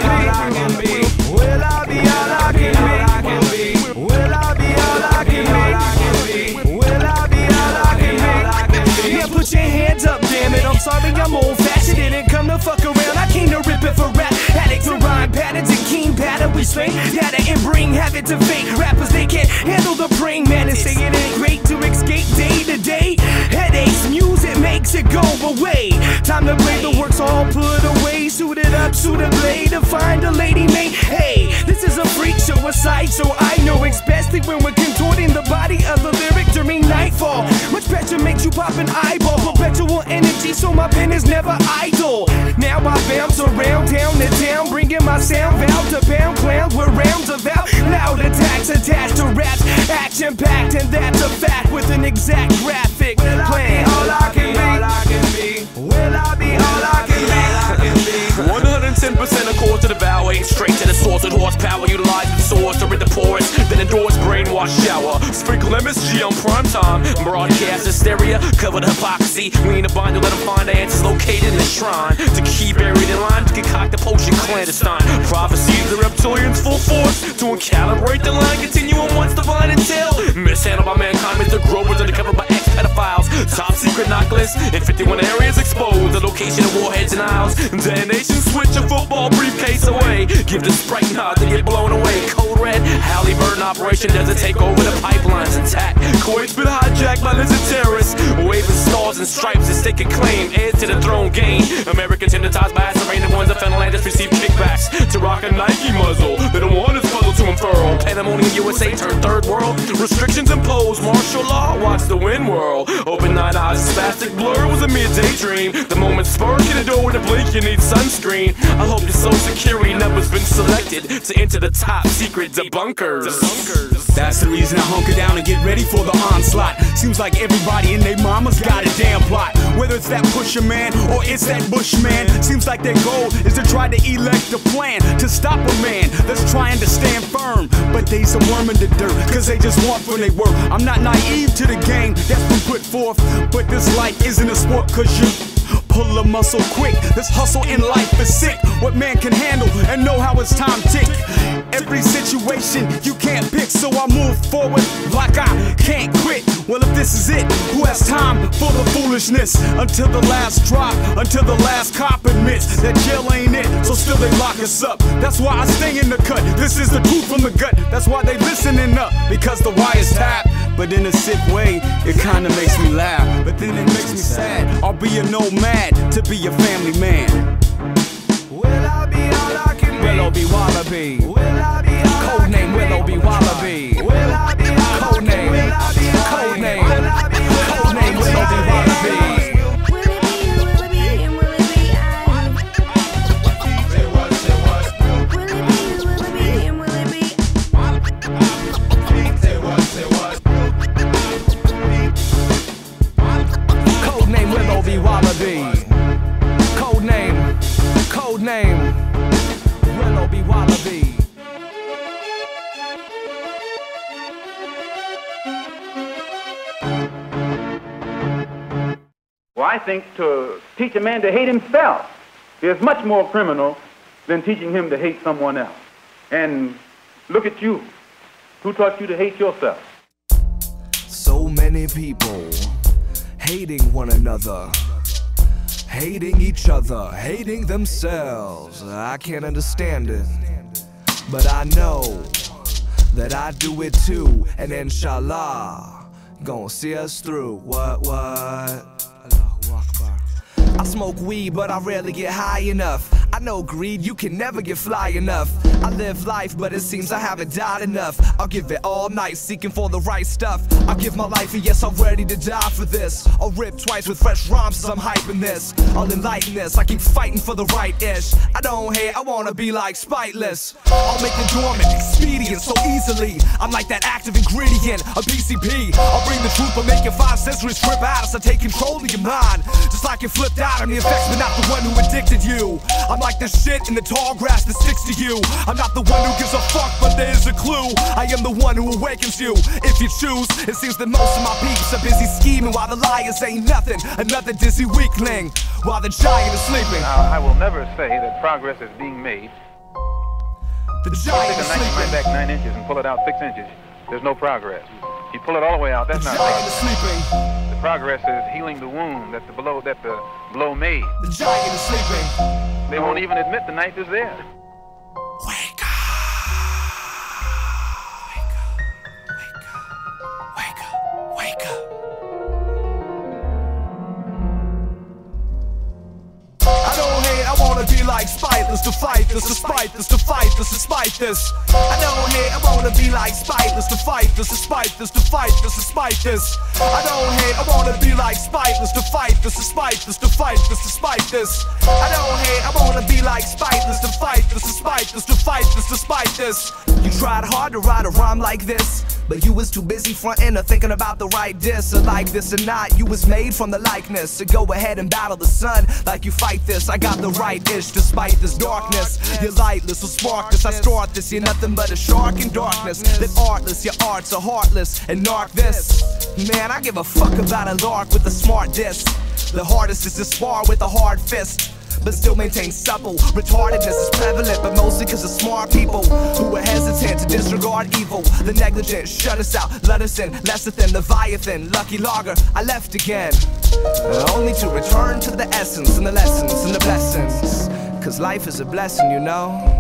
be? Will I be all I can be? Will I be all I can be? Will I be all I can be? Yeah, put your hands up, damn it. I'm sorry I'm old-fashioned, didn't come to fuck around. I came to rip it for rap. Addicts and rhyme patterns and keen pattern. We slay data and bring habit to fake rappers. They can't handle the brain man and say it ain't great to escape day to day. Headaches, music makes it go away. Time to play, the work's all put away. Suit it up, suit a blade to find a lady mate. Hey, this is a freak show, a sideshow. I know, especially when we're contorting the body of the lyric during nightfall. Much pressure makes you pop an eyeball. Perpetual energy, so my pen is never idle. Now I bounce around town to town, bringing my sound vow to pound clowns with rounds of out. Loud attacks attached to raps, action packed, and that's a fact with an exact graphic plan. All I can be, will I be all I can be? 110% accord to the vow, ain't straight to the source with horsepower, utilizing the source to rid the porous, then endorse brainwash shower. Sprinkle MSG on prime time, broadcast hysteria, covered hypocrisy. We ain't a bind to let them find the answers located in the shrine. To keep buried in line, to concoct the potion clandestine. Prophecies the reptilians full force, to calibrate the line continuum once divine entail. Mishandled by mankind, Mr. Grovers undercover by ex-pedophiles. Top secret knock list in 51 areas exposed. The location of warheads and aisles. Detonation switch a football briefcase away. Give the sprite nod to get blown away. Code red, Halliburton operation doesn't take over the pipelines intact. Kuwait's been hijacked by lizard terrorists. Waving stars and stripes as they can claim heirs to the throne gain. Americans hypnotized by serrated ones of Finlanders receive kickbacks to rock a Nike muzzle. They don't want this puzzle to unfurl. Pandemonium USA turn third world. Restrictions imposed. Martial law, watch the wind whirl. Open 9 eyes, spastic blur was a mere daydream. The moment spark in the door with a blink, you need sunscreen. I hope your social security number's been selected to enter the top secret debunkers. That's the reason I hunker down and get ready for the onslaught. Seems like everybody and their mama's got a damn plot. Whether it's that pusher man or it's that bushman, seems like their goal is to try to elect a plan to stop a man that's trying to stand firm. But they's a worm in the dirt, cause they just want for they work. I'm not naive to the game that's been put forth, but this life isn't a sport, cause you pull a muscle quick. This hustle in life is sick. What man can handle and know how his time tick. Every situation you can't pick, so I move forward like I can't quit. Well, if this is it, who has time for the foolishness? Until the last drop, until the last cop admits that jail ain't it, so still they lock us up. That's why I stay in the cut. This is the truth from the gut. That's why they listening up, because the wire's tapped. But in a sick way, it kinda makes me laugh. But then it makes me sad. I'll be a nomad to be a family man. Will I be all I can be? Willoughby, Wallabe. Will I be all Codename Willoughby, Wallabe. Will I be all Codename? Codename. Codename Willoughby, Wallabe. Wallabe. Codename Willoughby, Wallabe. Well, I think to teach a man to hate himself is much more criminal than teaching him to hate someone else. And look at you. Who taught you to hate yourself? So many people hating one another, hating each other, hating themselves. I can't understand it, but I know that I do it too, and inshallah, gonna see us through. What? I smoke weed, but I rarely get high enough. I know greed, you can never get fly enough. I live life, but it seems I haven't died enough. I'll give it all night, seeking for the right stuff. I'll give my life, and yes, I'm ready to die for this. I'll rip twice with fresh rhymes as I'm hyping this. I'll enlighten this, I keep fighting for the right ish. I don't hate, I wanna be like Spiteless. I'll make the dormant expedient so easily. I'm like that active ingredient, a PCP. I'll bring the truth, but make your 5 sensories trip out as I take control of your mind. Just like it flipped out on the effects, but not the one who addicted you. I'm like the shit in the tall grass that sticks to you. I'm not the one who gives a fuck, but there's a clue. I am the one who awakens you. If you choose, it seems that most of my peeps are busy scheming while the liars ain't nothing. Another dizzy weakling while the giant is sleeping. Now, I will never say that progress is being made. The giant is sleeping. Take a 90 back 9 inches and pull it out 6 inches. There's no progress. You pull it all the way out, that's not progress. Sleeping. The progress is healing the wound that the blow made. The giant is sleeping. They won't even admit the knife is there. Wake up. Wake up. Wake up. I don't hate, I wanna be like Spiteless, to fight this, to spite this, to fight this, to spite this. I don't hate, I wanna be like Spiteless, to fight this, to spite this, to fight this, to spite this. I don't hate, I wanna be like Spiteless, to fight this, to spite this, to fight this, to spite this. I don't hate, I wanna be like Spiteless, to fight this, to spite this, to fight this, to spite this. You tried hard to write a rhyme like this, but you was too busy frontin' or thinking about the right diss. Or like this or not, you was made from the likeness. So go ahead and battle the sun like you fight this. I got the right ish despite this darkness. You're lightless, so spark this. I start this, you're nothing but a shark in darkness. Live artless, your arts are heartless, and narc this. Man, I give a fuck about a lark with a smart diss. The hardest is to spar with a hard fist, but still maintain supple. Retardedness is prevalent, but mostly cause of smart people who are hesitant to disregard evil. The negligent shut us out, let us in, lesser than Leviathan. Lucky logger, I left again, only to return to the essence and the lessons and the blessings. Cause life is a blessing, you know.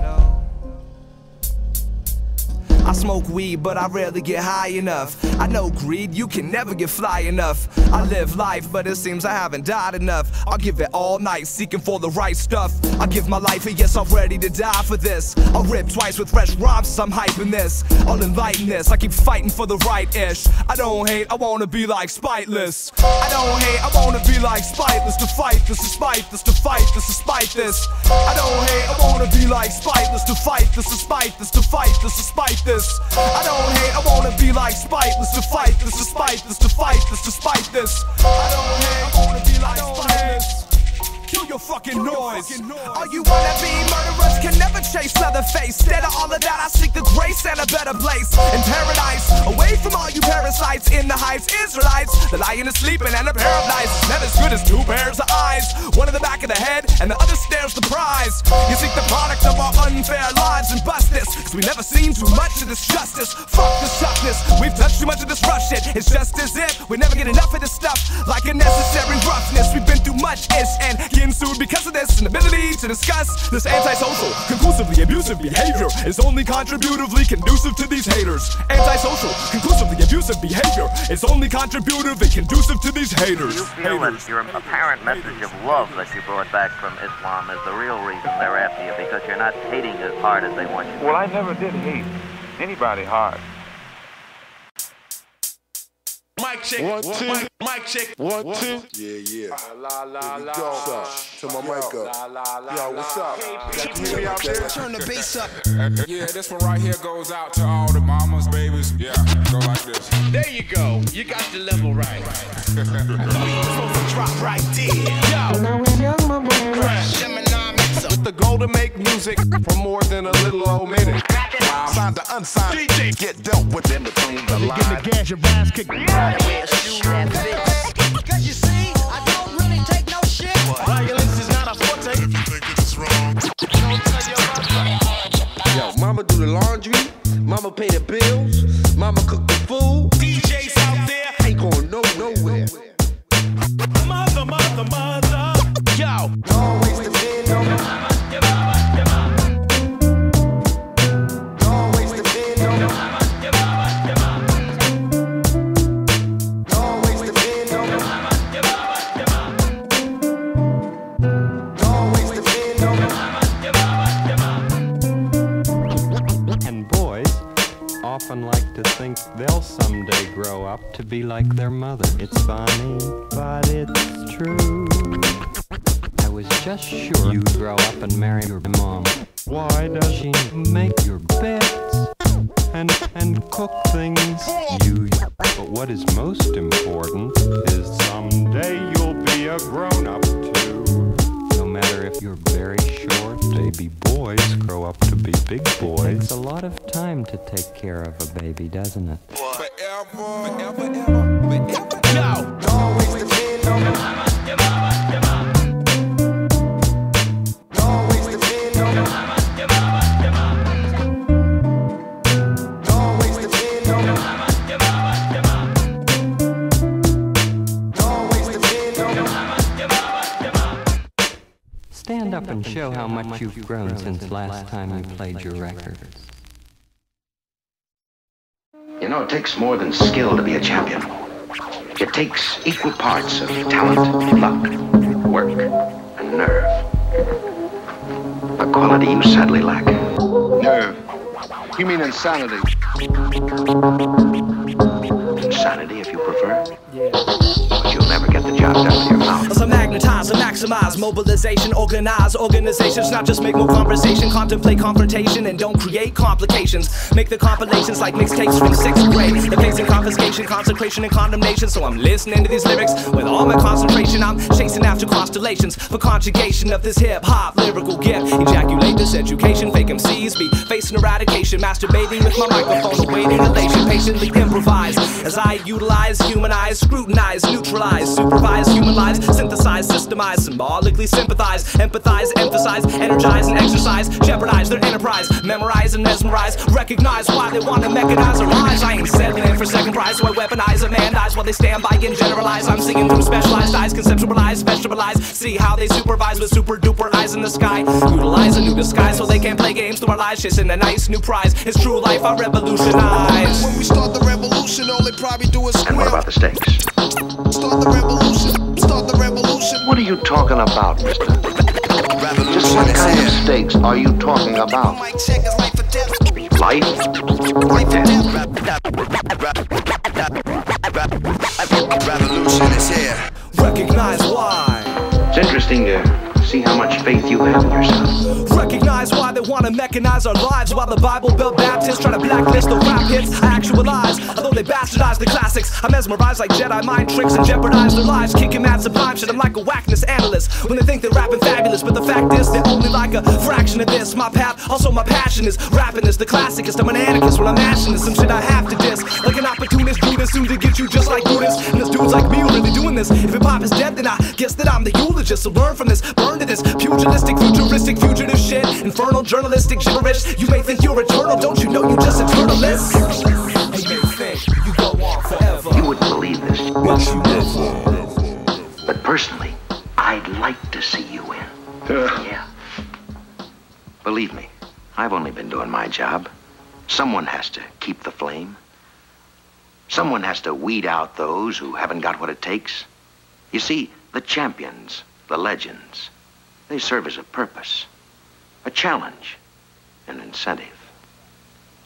I smoke weed, but I rarely get high enough. I know greed, you can never get fly enough. I live life, but it seems I haven't died enough. I'll give it all night, seeking for the right stuff. I'll give my life, and yes, I'm ready to die for this. I'll rip twice with fresh rhymes, so I'm hyping this. I'll enlighten this, I keep fighting for the right ish. I don't hate, I wanna be like Spiteless. I don't hate, I wanna be like Spiteless, to fight this, to spite this, to fight this, to spite this. I don't hate, I wanna be like Spiteless, to fight this, to spite this, to fight this, to spite this. I don't hate, I wanna be like Spiteless, to fight this, to spite this, to fight this, to spite this. I don't hate, I wanna be like Spiteless. Kill your fucking noise. All you wanna be murderers can never chase Leatherface. Instead of all of that, I seek the grace and a better place in paradise. Away from all you parasites in the heights, Israelites. The lion is sleeping and a pair of lights is never as good as 2 pairs of eyes. One in the back of the head and the other stares the prize. You seek the product of our unfair lives and bust this, cause we never seen too much of this justice. Fuck this toughness, we've touched too much of this rough shit. It's just as if we never get enough of this stuff. Like a necessary roughness, we've been through much ish and getting sued because of this inability to discuss this antisocial, conclusively abusive behavior is only contributively conducive to these haters. Antisocial, conclusively abusive behavior is only contributively conducive to these haters. You feel that your apparent message of love that you brought back from Islam is the real reason they're after you, because you're not hating as hard as they want you to? Well, I never did hate anybody hard. Mic check, 1, 2, mic check, 1, 2. Yeah. La la la. Turn my mic up. Yo, what's up? Got you hear me out there? Turn the bass up. Yeah, this one right here goes out to all the mamas, babies. Yeah, go like this. There you go. You got the level right. You're supposed to drop right there. Yo. When I was young, my boy with the goal to make music for more than a little old minute. Wow. Signed to unsigned, DJ get dealt with in between the lines. Get the gas, your ass kicked. Cause you see, I don't really take no shit. Violence is not a forte. If you think it's wrong, don't tell your mother. Yo, mama do the laundry, mama pay the bills, mama cook the food. DJs out there ain't going nowhere. Mother. Yo. Always depend on your mama. often like to think they'll someday grow up to be like their mother. It's funny, but it's true. I was just sure you'd grow up and marry your mom. Why does she make your beds and cook things? But what is most important is someday you'll be a grown-up too. No matter if you're very short, baby boys grow up to be big boys. It takes a lot of time to take care of a baby, doesn't it? Forever. Yo! Always depend on your mama. Always depend on your mama. Always depend on your mama. Always depend on your mama. Stand up and show how much you've grown since last time you played your records. You know, it takes more than skill to be a champion. It takes equal parts of talent, luck, work, and nerve. A quality you sadly lack. Nerve? You mean insanity? Insanity, if you prefer. But you'll never get the job done with your mouth. As I magnetize and maximize mobilization, organize organizations, not just make more conversation, contemplate confrontation, and don't create complications. Make the compilations like mixtapes from 6th grade. The facing confiscation, consecration, and condemnation. So I'm listening to these lyrics with all my concentration. I'm chasing after constellations for conjugation of this hip-hop lyrical gift. Ejaculate this education, fake MCs be facing eradication, masturbating with my microphone, awaiting elation, patiently improvise as I utilize, humanize, scrutinize, neutralize, supervise, human lives, synthesize, systemize, symbolically sympathize, empathize, emphasize, energize and exercise, jeopardize their enterprise, memorize and mesmerize, recognize why they want to mechanize our lives. I ain't settling for second prize, so I weaponize a man dies while they stand by and generalize. I'm singing through specialized eyes, conceptualize, vegetablize, see how they supervise with super duper eyes in the sky, utilize a new disguise so they can't play games through our lives, chasing a nice new prize. It's true life I revolutionize. When we start the revolution, all they probably do is And what about the stakes? Start the revolution. Start the revolution. What are you talking about, mister? Just what kind of stakes are you talking about? Life? Revolution is here. Recognize why. It's interesting to see how much faith you have in yourself. Recognize why they want to mechanize our lives, while the Bible Belt Baptists try to blacklist the rap hits. I actualize, although they bastardize the classics. I mesmerize like Jedi mind tricks and jeopardize their lives, kicking mad sublime shit. I'm like a whackness analyst when they think they're rapping fabulous, but the fact is they're only like a fraction of this. My path, also my passion is rapping is the classicest. I'm an anarchist when I'm mashing this. Some shit I have to diss, like an opportunist dude is soon to get you just like Judas. And this dude's like me who really doing this. If hip hop is dead, then I guess that I'm the eulogist. So learn from this, burn to this pugilistic, futuristic, fugitive shit. Infernal, journalistic gibberish. You may think you're eternal, don't you know you just eternalist? And you think you go on forever. You wouldn't believe this. What you live for. But personally, I'd like to see you win. Yeah. Believe me, I've only been doing my job. Someone has to keep the flame. Someone has to weed out those who haven't got what it takes. You see, the champions, the legends, they serve as a purpose, a challenge, an incentive.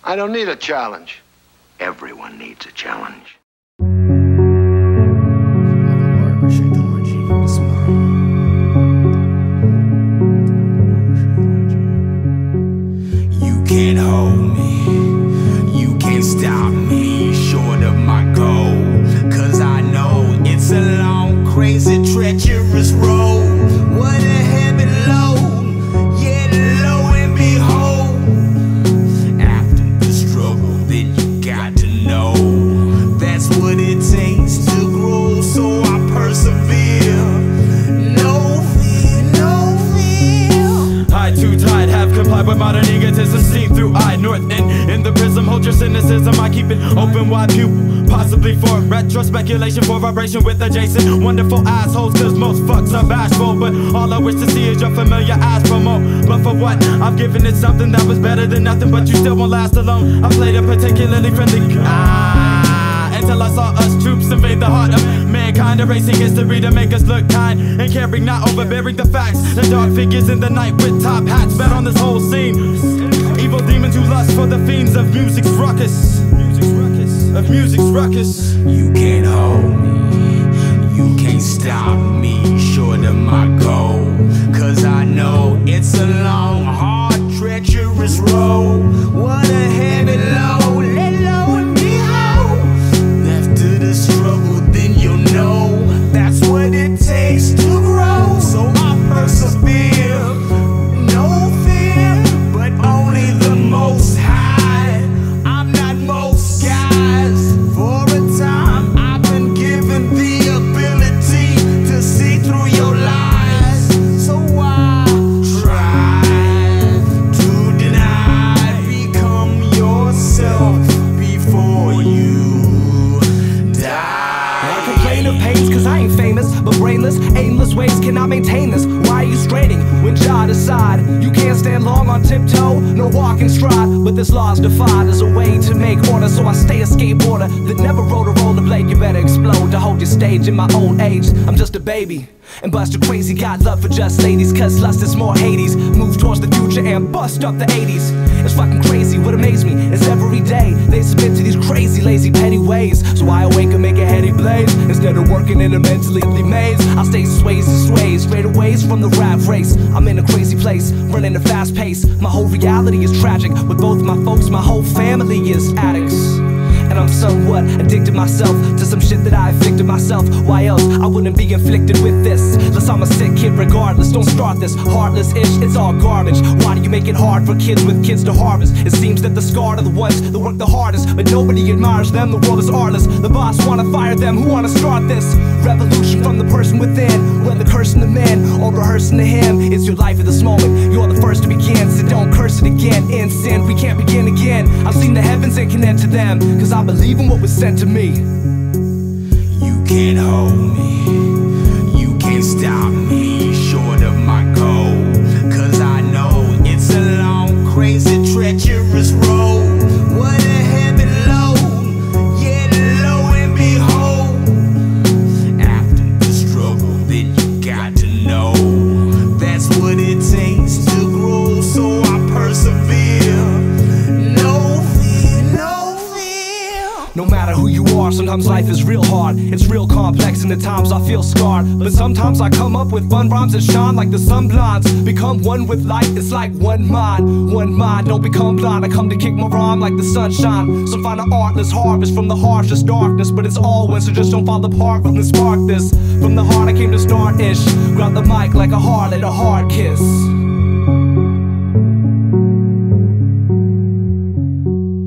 I don't need a challenge. Everyone needs a challenge. You can't hold me, you can't stop me short of my goal. Cause I know it's a long, crazy, treacherous road. What a heavy load, yet lo and behold, after the struggle, then you got to know that's what it takes to grow. So I persevere. No fear, no fear. High too tight, have complied with modern egotism, seen through eye, north end in the prism. Hold your cynicism, I keep it open wide pupil, possibly for retro speculation, for vibration with adjacent wonderful assholes. Cause most fucks are bashful, but all I wish to see is your familiar ass promote. But for what? I've given it something that was better than nothing, but you still won't last alone. I played a particularly friendly until I saw us troops invade the heart of mankind, erasing history to make us look kind and caring, not overbearing the facts. The dark figures in the night with top hats bet on this whole scene. Evil demons who lust for the fiend, rhymes of music's ruckus. Of music's ruckus. You can't hold me, you can't stop me short of my goal. Cause I know it's a long, hard, treacherous road. What a heavy load, let low and behold. After the struggle, then you'll know that's what it takes to grow. So I persevere, no fear, but only the Most High. I'm not most guys. For a time, I've been given the ability to see through your lies. So why try to deny? Become yourself before you die. I complain of pains cause I ain't famous, but brainless, aimless ways cannot maintain this. Why are you straining when Jah decide? You can't stand long on tiptoe, no walk and stride. But this law's defied as a way to make order, so I stay a skateboarder that never rode a rollerblade. You better explode to hold your stage in my old age. I'm just a baby and Buster crazy, got love for just ladies, cause lust is more Hades. Move towards the future and bust up the 80s. It's fucking crazy, what amazed me is every day they submit to these crazy, lazy, petty ways. So I awake and make a heady blaze instead of working in a mentally maze. I stay sways to sways, straight aways from the rap race. I'm in a crazy place, running a fast pace. My whole reality is tragic, with both my folks, my whole family is addicts. And I'm somewhat addicted myself to some shit that I inflicted myself. Why else I wouldn't be inflicted with this? Unless I'm a sick kid regardless. Don't start this heartless-ish, it's all garbage. Why do you make it hard for kids with kids to harvest? It seems that the scarred are the ones that work the hardest, but nobody admires them, the world is artless. The boss wanna fire them, who wanna start this? Revolution from the person within. When the cursing the man or rehearsing the hymn, it's your life at this moment, you're the first to begin. So don't curse it again, in sin we can't begin again. I've seen the heavens and connect to them, cause I believe in what was sent to me. You can't hold me, you can't stop me short of my goal. Cause I know it's a long, crazy, treacherous road. What a heavy load, yet lo and behold, after the struggle then you got to know that's what it takes to grow. So I persevere. No matter who you are, sometimes life is real hard. It's real complex and at times I feel scarred. But sometimes I come up with fun rhymes that shine like the sun blinds. Become one with light, it's like one mind, don't become blind. I come to kick my rhyme like the sunshine. So find an artless harvest from the harshest darkness. But it's all one, so just don't fall apart from the spark this. From the heart I came to start-ish. Grab the mic like a harlot, a hard kiss.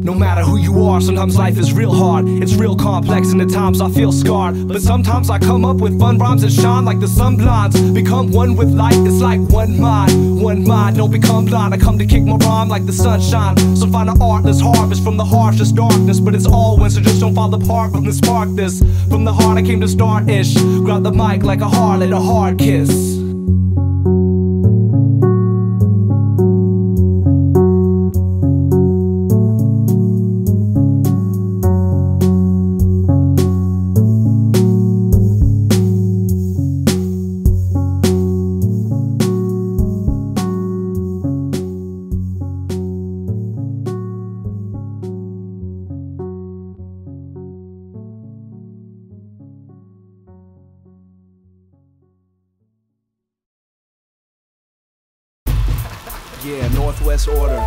No matter who you are, sometimes life is real hard. It's real complex and at times I feel scarred. But sometimes I come up with fun rhymes that shine like the sun blinds. Become one with light, it's like one mind, don't become blind. I come to kick my rhyme like the sunshine. So find an artless harvest from the harshest darkness. But it's all one, so just don't fall apart from the spark this. From the heart I came to start-ish. Grab the mic like a harlot, a hard kiss. Yeah, Northwest Order,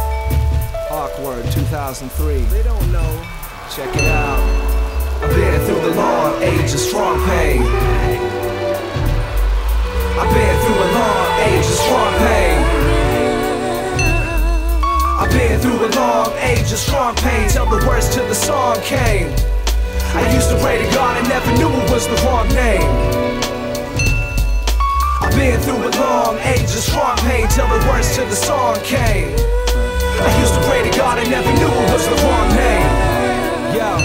Akword, 2003. They don't know. Check it out. I've been through the long age of strong pain. I've been through a long age of strong pain. I've been through a long age of strong pain till the words to the song came. I used to pray to God and never knew it was the wrong name. I've been through a long age of strong pain till the words to the song came. I used to pray to God and never knew it was the wrong name. Yo,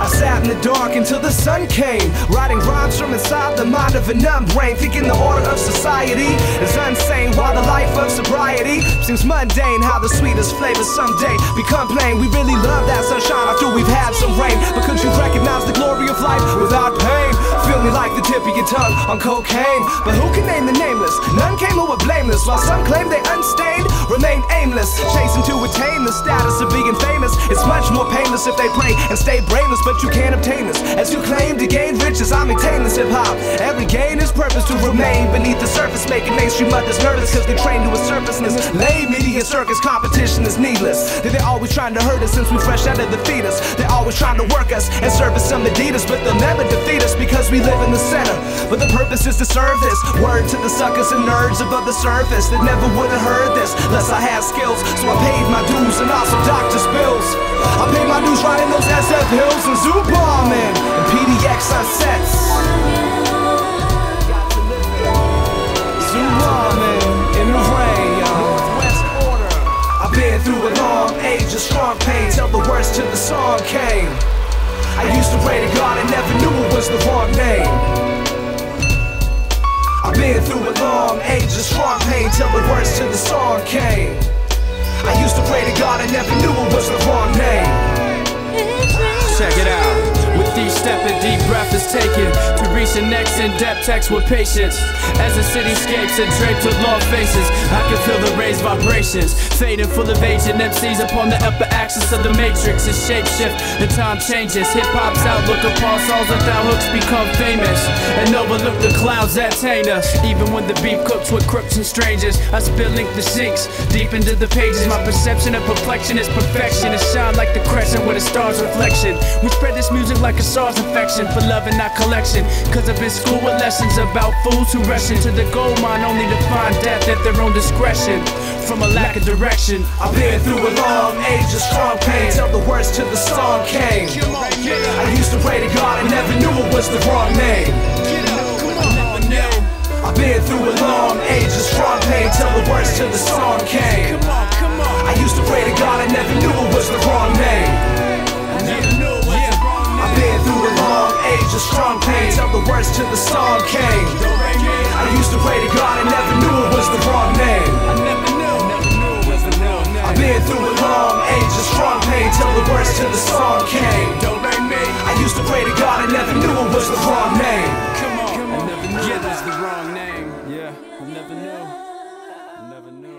I sat in the dark until the sun came, writing rhymes from inside the mind of a numb brain, thinking the order of society is insane, while the life of sobriety seems mundane. How the sweetest flavors someday become plain. We really love that sunshine after we've had some rain, but could you recognize the glory of life without pain? Feel feel me like the tip of your tongue on cocaine. But who can name the nameless? None came who were blameless, while some claim they unstained remain aimless, chasing to attain the status of being famous. It's much more painless if they pray and stay brainless, but you can't obtain this. As you claim to gain riches, I maintain this hip-hop. Every gain is purpose to remain beneath the surface, making mainstream others nervous cause they train to a surfaceness. Lame media circus competition is needless. They're always trying to hurt us since we fresh out of the fetus. They're always trying to work us and service some Adidas, but they'll never defeat us because we live in the center. But the purpose is to serve this word to the suckers and nerds above the surface that never would have heard this unless I had skills. So I paid my dues and also doctor's bills. I paid my dues riding those SF hills and Ozzbourne and PDX sunsets. In the rain, Northwest order. I've been through a long age of strong pain till the worst to the song came. I used to pray to God and never knew it was the wrong name. I've been through a long age of strong pain till the worst to the song came. I used to pray to God and never knew it was the wrong name. Check it out. With each step a deep breath is taken to reach the next in-depth text with patience. As the cityscapes are draped with long faces, I can feel the raised vibrations fading full of age and MCs upon the upper axis of the matrix. As shape shift and time changes, hip-hop's outlook upon songs without hooks become famous and overlook the clouds that taint us. Even when the beef cooks with crooks and strangers, I spill ink that sinks deep into the pages. My perception of perfection is perfection. It shine like the crescent with a star's reflection. We spread this music like a SARS infection for love and not collection. Cause I've been schooled with lessons about fools who rush into the gold mine only to find death at their own discretion from a lack of direction. I've been through a long age of strong pain till the worst to the song came. I used to pray to God and never knew it was the wrong name. I've been through a long age of strong pain till the worst to the song came. I used to pray to God and never knew it was the wrong name. I've been through a long age of strong pain till the worst to the song came. I used to pray to God and never knew it was the wrong name. I've been through a long age of strong pain till the worst to the song came. I used to pray to God and never knew it was the wrong name. I never knew it was the wrong name. Yeah, I never knew. I never knew.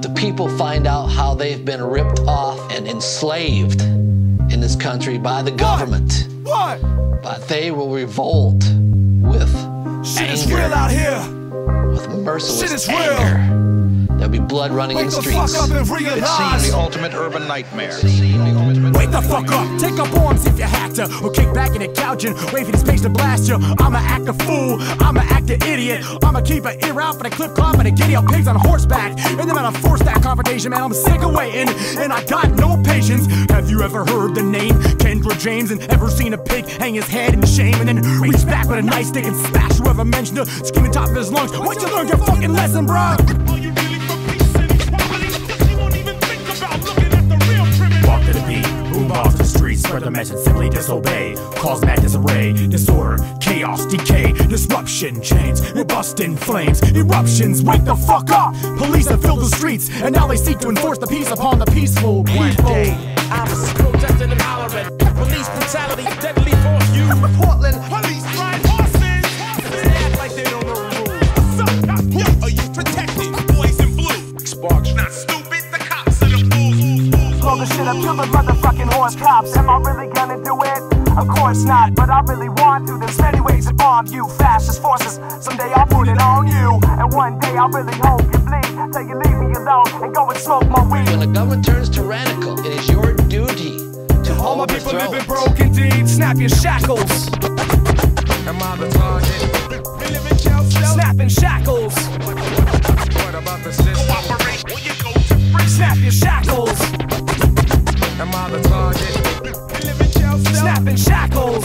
the people find out how they've been ripped off and enslaved in this country by the government, but they will revolt with Shit is anger, real out here. with merciless Shit is anger. There'll be blood running in the streets. Wake the fuck up and realize. The ultimate urban nightmare. Wake the fuck up, take up arms if you have to, or kick back in the couch and wait for this page to blast you. I'ma act a fool, I'ma act an idiot, I'ma keep an ear out for the clip clop and the giddy up pigs on horseback. And then I'ma force that confrontation, man, I'm sick of waiting, and I got no patience. Have you ever heard the name Kendra James and ever seen a pig hang his head in shame and then reach back with a nightstick and smash whoever mentioned it, screaming top of his lungs? Why'd you learn your fucking lesson, bro? Walk to the beat, boom off the streets, spread the message, simply disobey, cause mad disarray, disorder, chaos, decay, disruption, chains, it bust in flames, eruptions, wake the fuck up! Police have filled the streets, and now they seek to enforce the peace upon the peaceful people. One day, I was protesting and hollering, police brutality, deadly force use. Portland, police ride horses! They act like they don't know the rules. Who are you protecting? Boys in blue. Sparks, not stupid, the cops are the fools. Blow the shit up to the motherfucking horse cops. Am I really gonna do it? Of course not, but I really want to. There's many ways to bomb you, fascist forces. Someday I'll put it on you, and one day I really hope you bleed till you leave me alone and go and smoke my weed. When the government turns tyrannical, it is your duty to all my people live in broken deeds. Snap your shackles. Am I the target? We live in Chelsea. Snapping shackles. What about the system? Cooperate when you go to prison. Snap your shackles. Am I the target? We live in Chelsea. Snapping shackles.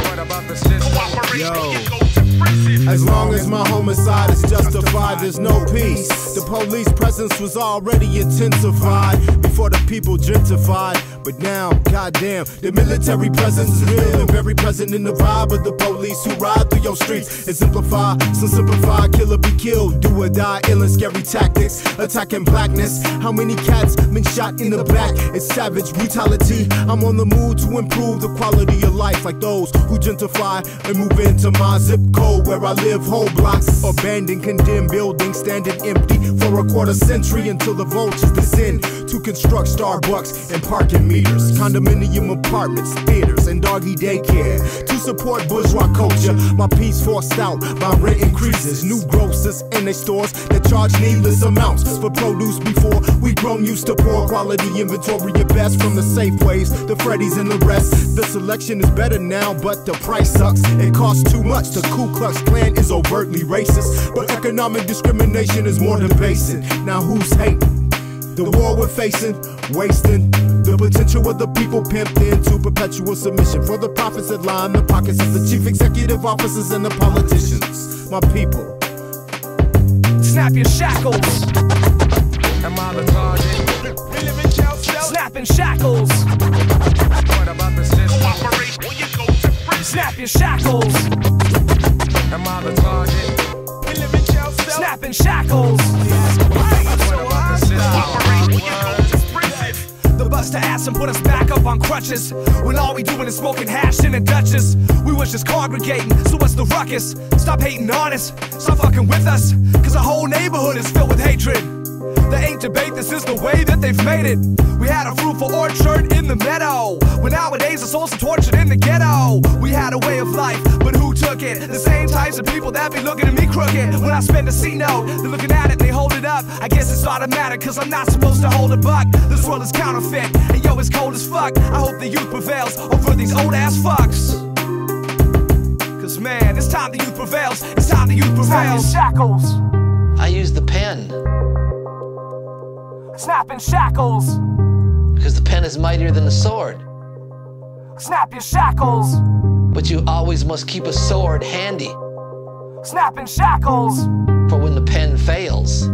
What about the system? Cooperate when you go to prison. As long as my homicide is justified, there's no peace. The police presence was already intensified before the people gentrified. But now, goddamn, the military presence is real and very present in the vibe of the police who ride through your streets. Exemplify, some simplified, killer be killed, do or die, ill and scary tactics, attacking blackness. How many cats been shot in the back? It's savage brutality. I'm on the move to improve the quality of life, like those who gentrify and move into my zip code where I live. Whole blocks, abandoned, condemned buildings standing empty for a quarter century until the vultures descend to construct Starbucks and parking meters, condominium apartments, theaters, and doggy daycare to support bourgeois culture. My peace forced out by rent increases, new grocers and their stores that charge needless amounts for produce before we grown used to poor quality inventory at best from the Safeways, the Freddy's, and the rest. The selection is better now, but the price sucks. It costs too much. The Ku Klux Klan is overtly racist, but economic discrimination is more than basic. Now who's hating? The war we're facing, wasting the potential of the people pimped into perpetual submission for the profits that line the pockets of the chief executive officers and the politicians. My people, snap your shackles. Am I the target? We live in Chelsea. Snapping shackles. What about the system? Cooperate when you go to prison. Snap your shackles. Am I the target? We live in Chelsea. Snapping shackles. The bus to ass and put us back up on crutches when all we doing is smoking hash in a Duchess. We was just congregating, so what's the ruckus? Stop hating on us, stop fucking with us, cause the whole neighborhood is filled with hatred. They ain't debate, this is the way that they've made it. We had a fruitful orchard in the meadow, when nowadays the souls are tortured in the ghetto. We had a way of life, but who took it? The same types of people that be looking at me crooked. When I spend a C-note, they're looking at it, they hold it up. I guess it's automatic, cause I'm not supposed to hold a buck. This world is counterfeit, and yo, it's cold as fuck. I hope the youth prevails over these old ass fucks. Cause man, it's time the youth prevails, it's time the youth prevails. Shackles. I use the pen. Snapping shackles. Because the pen is mightier than the sword. Snap your shackles. But you always must keep a sword handy. Snapping shackles. For when the pen fails.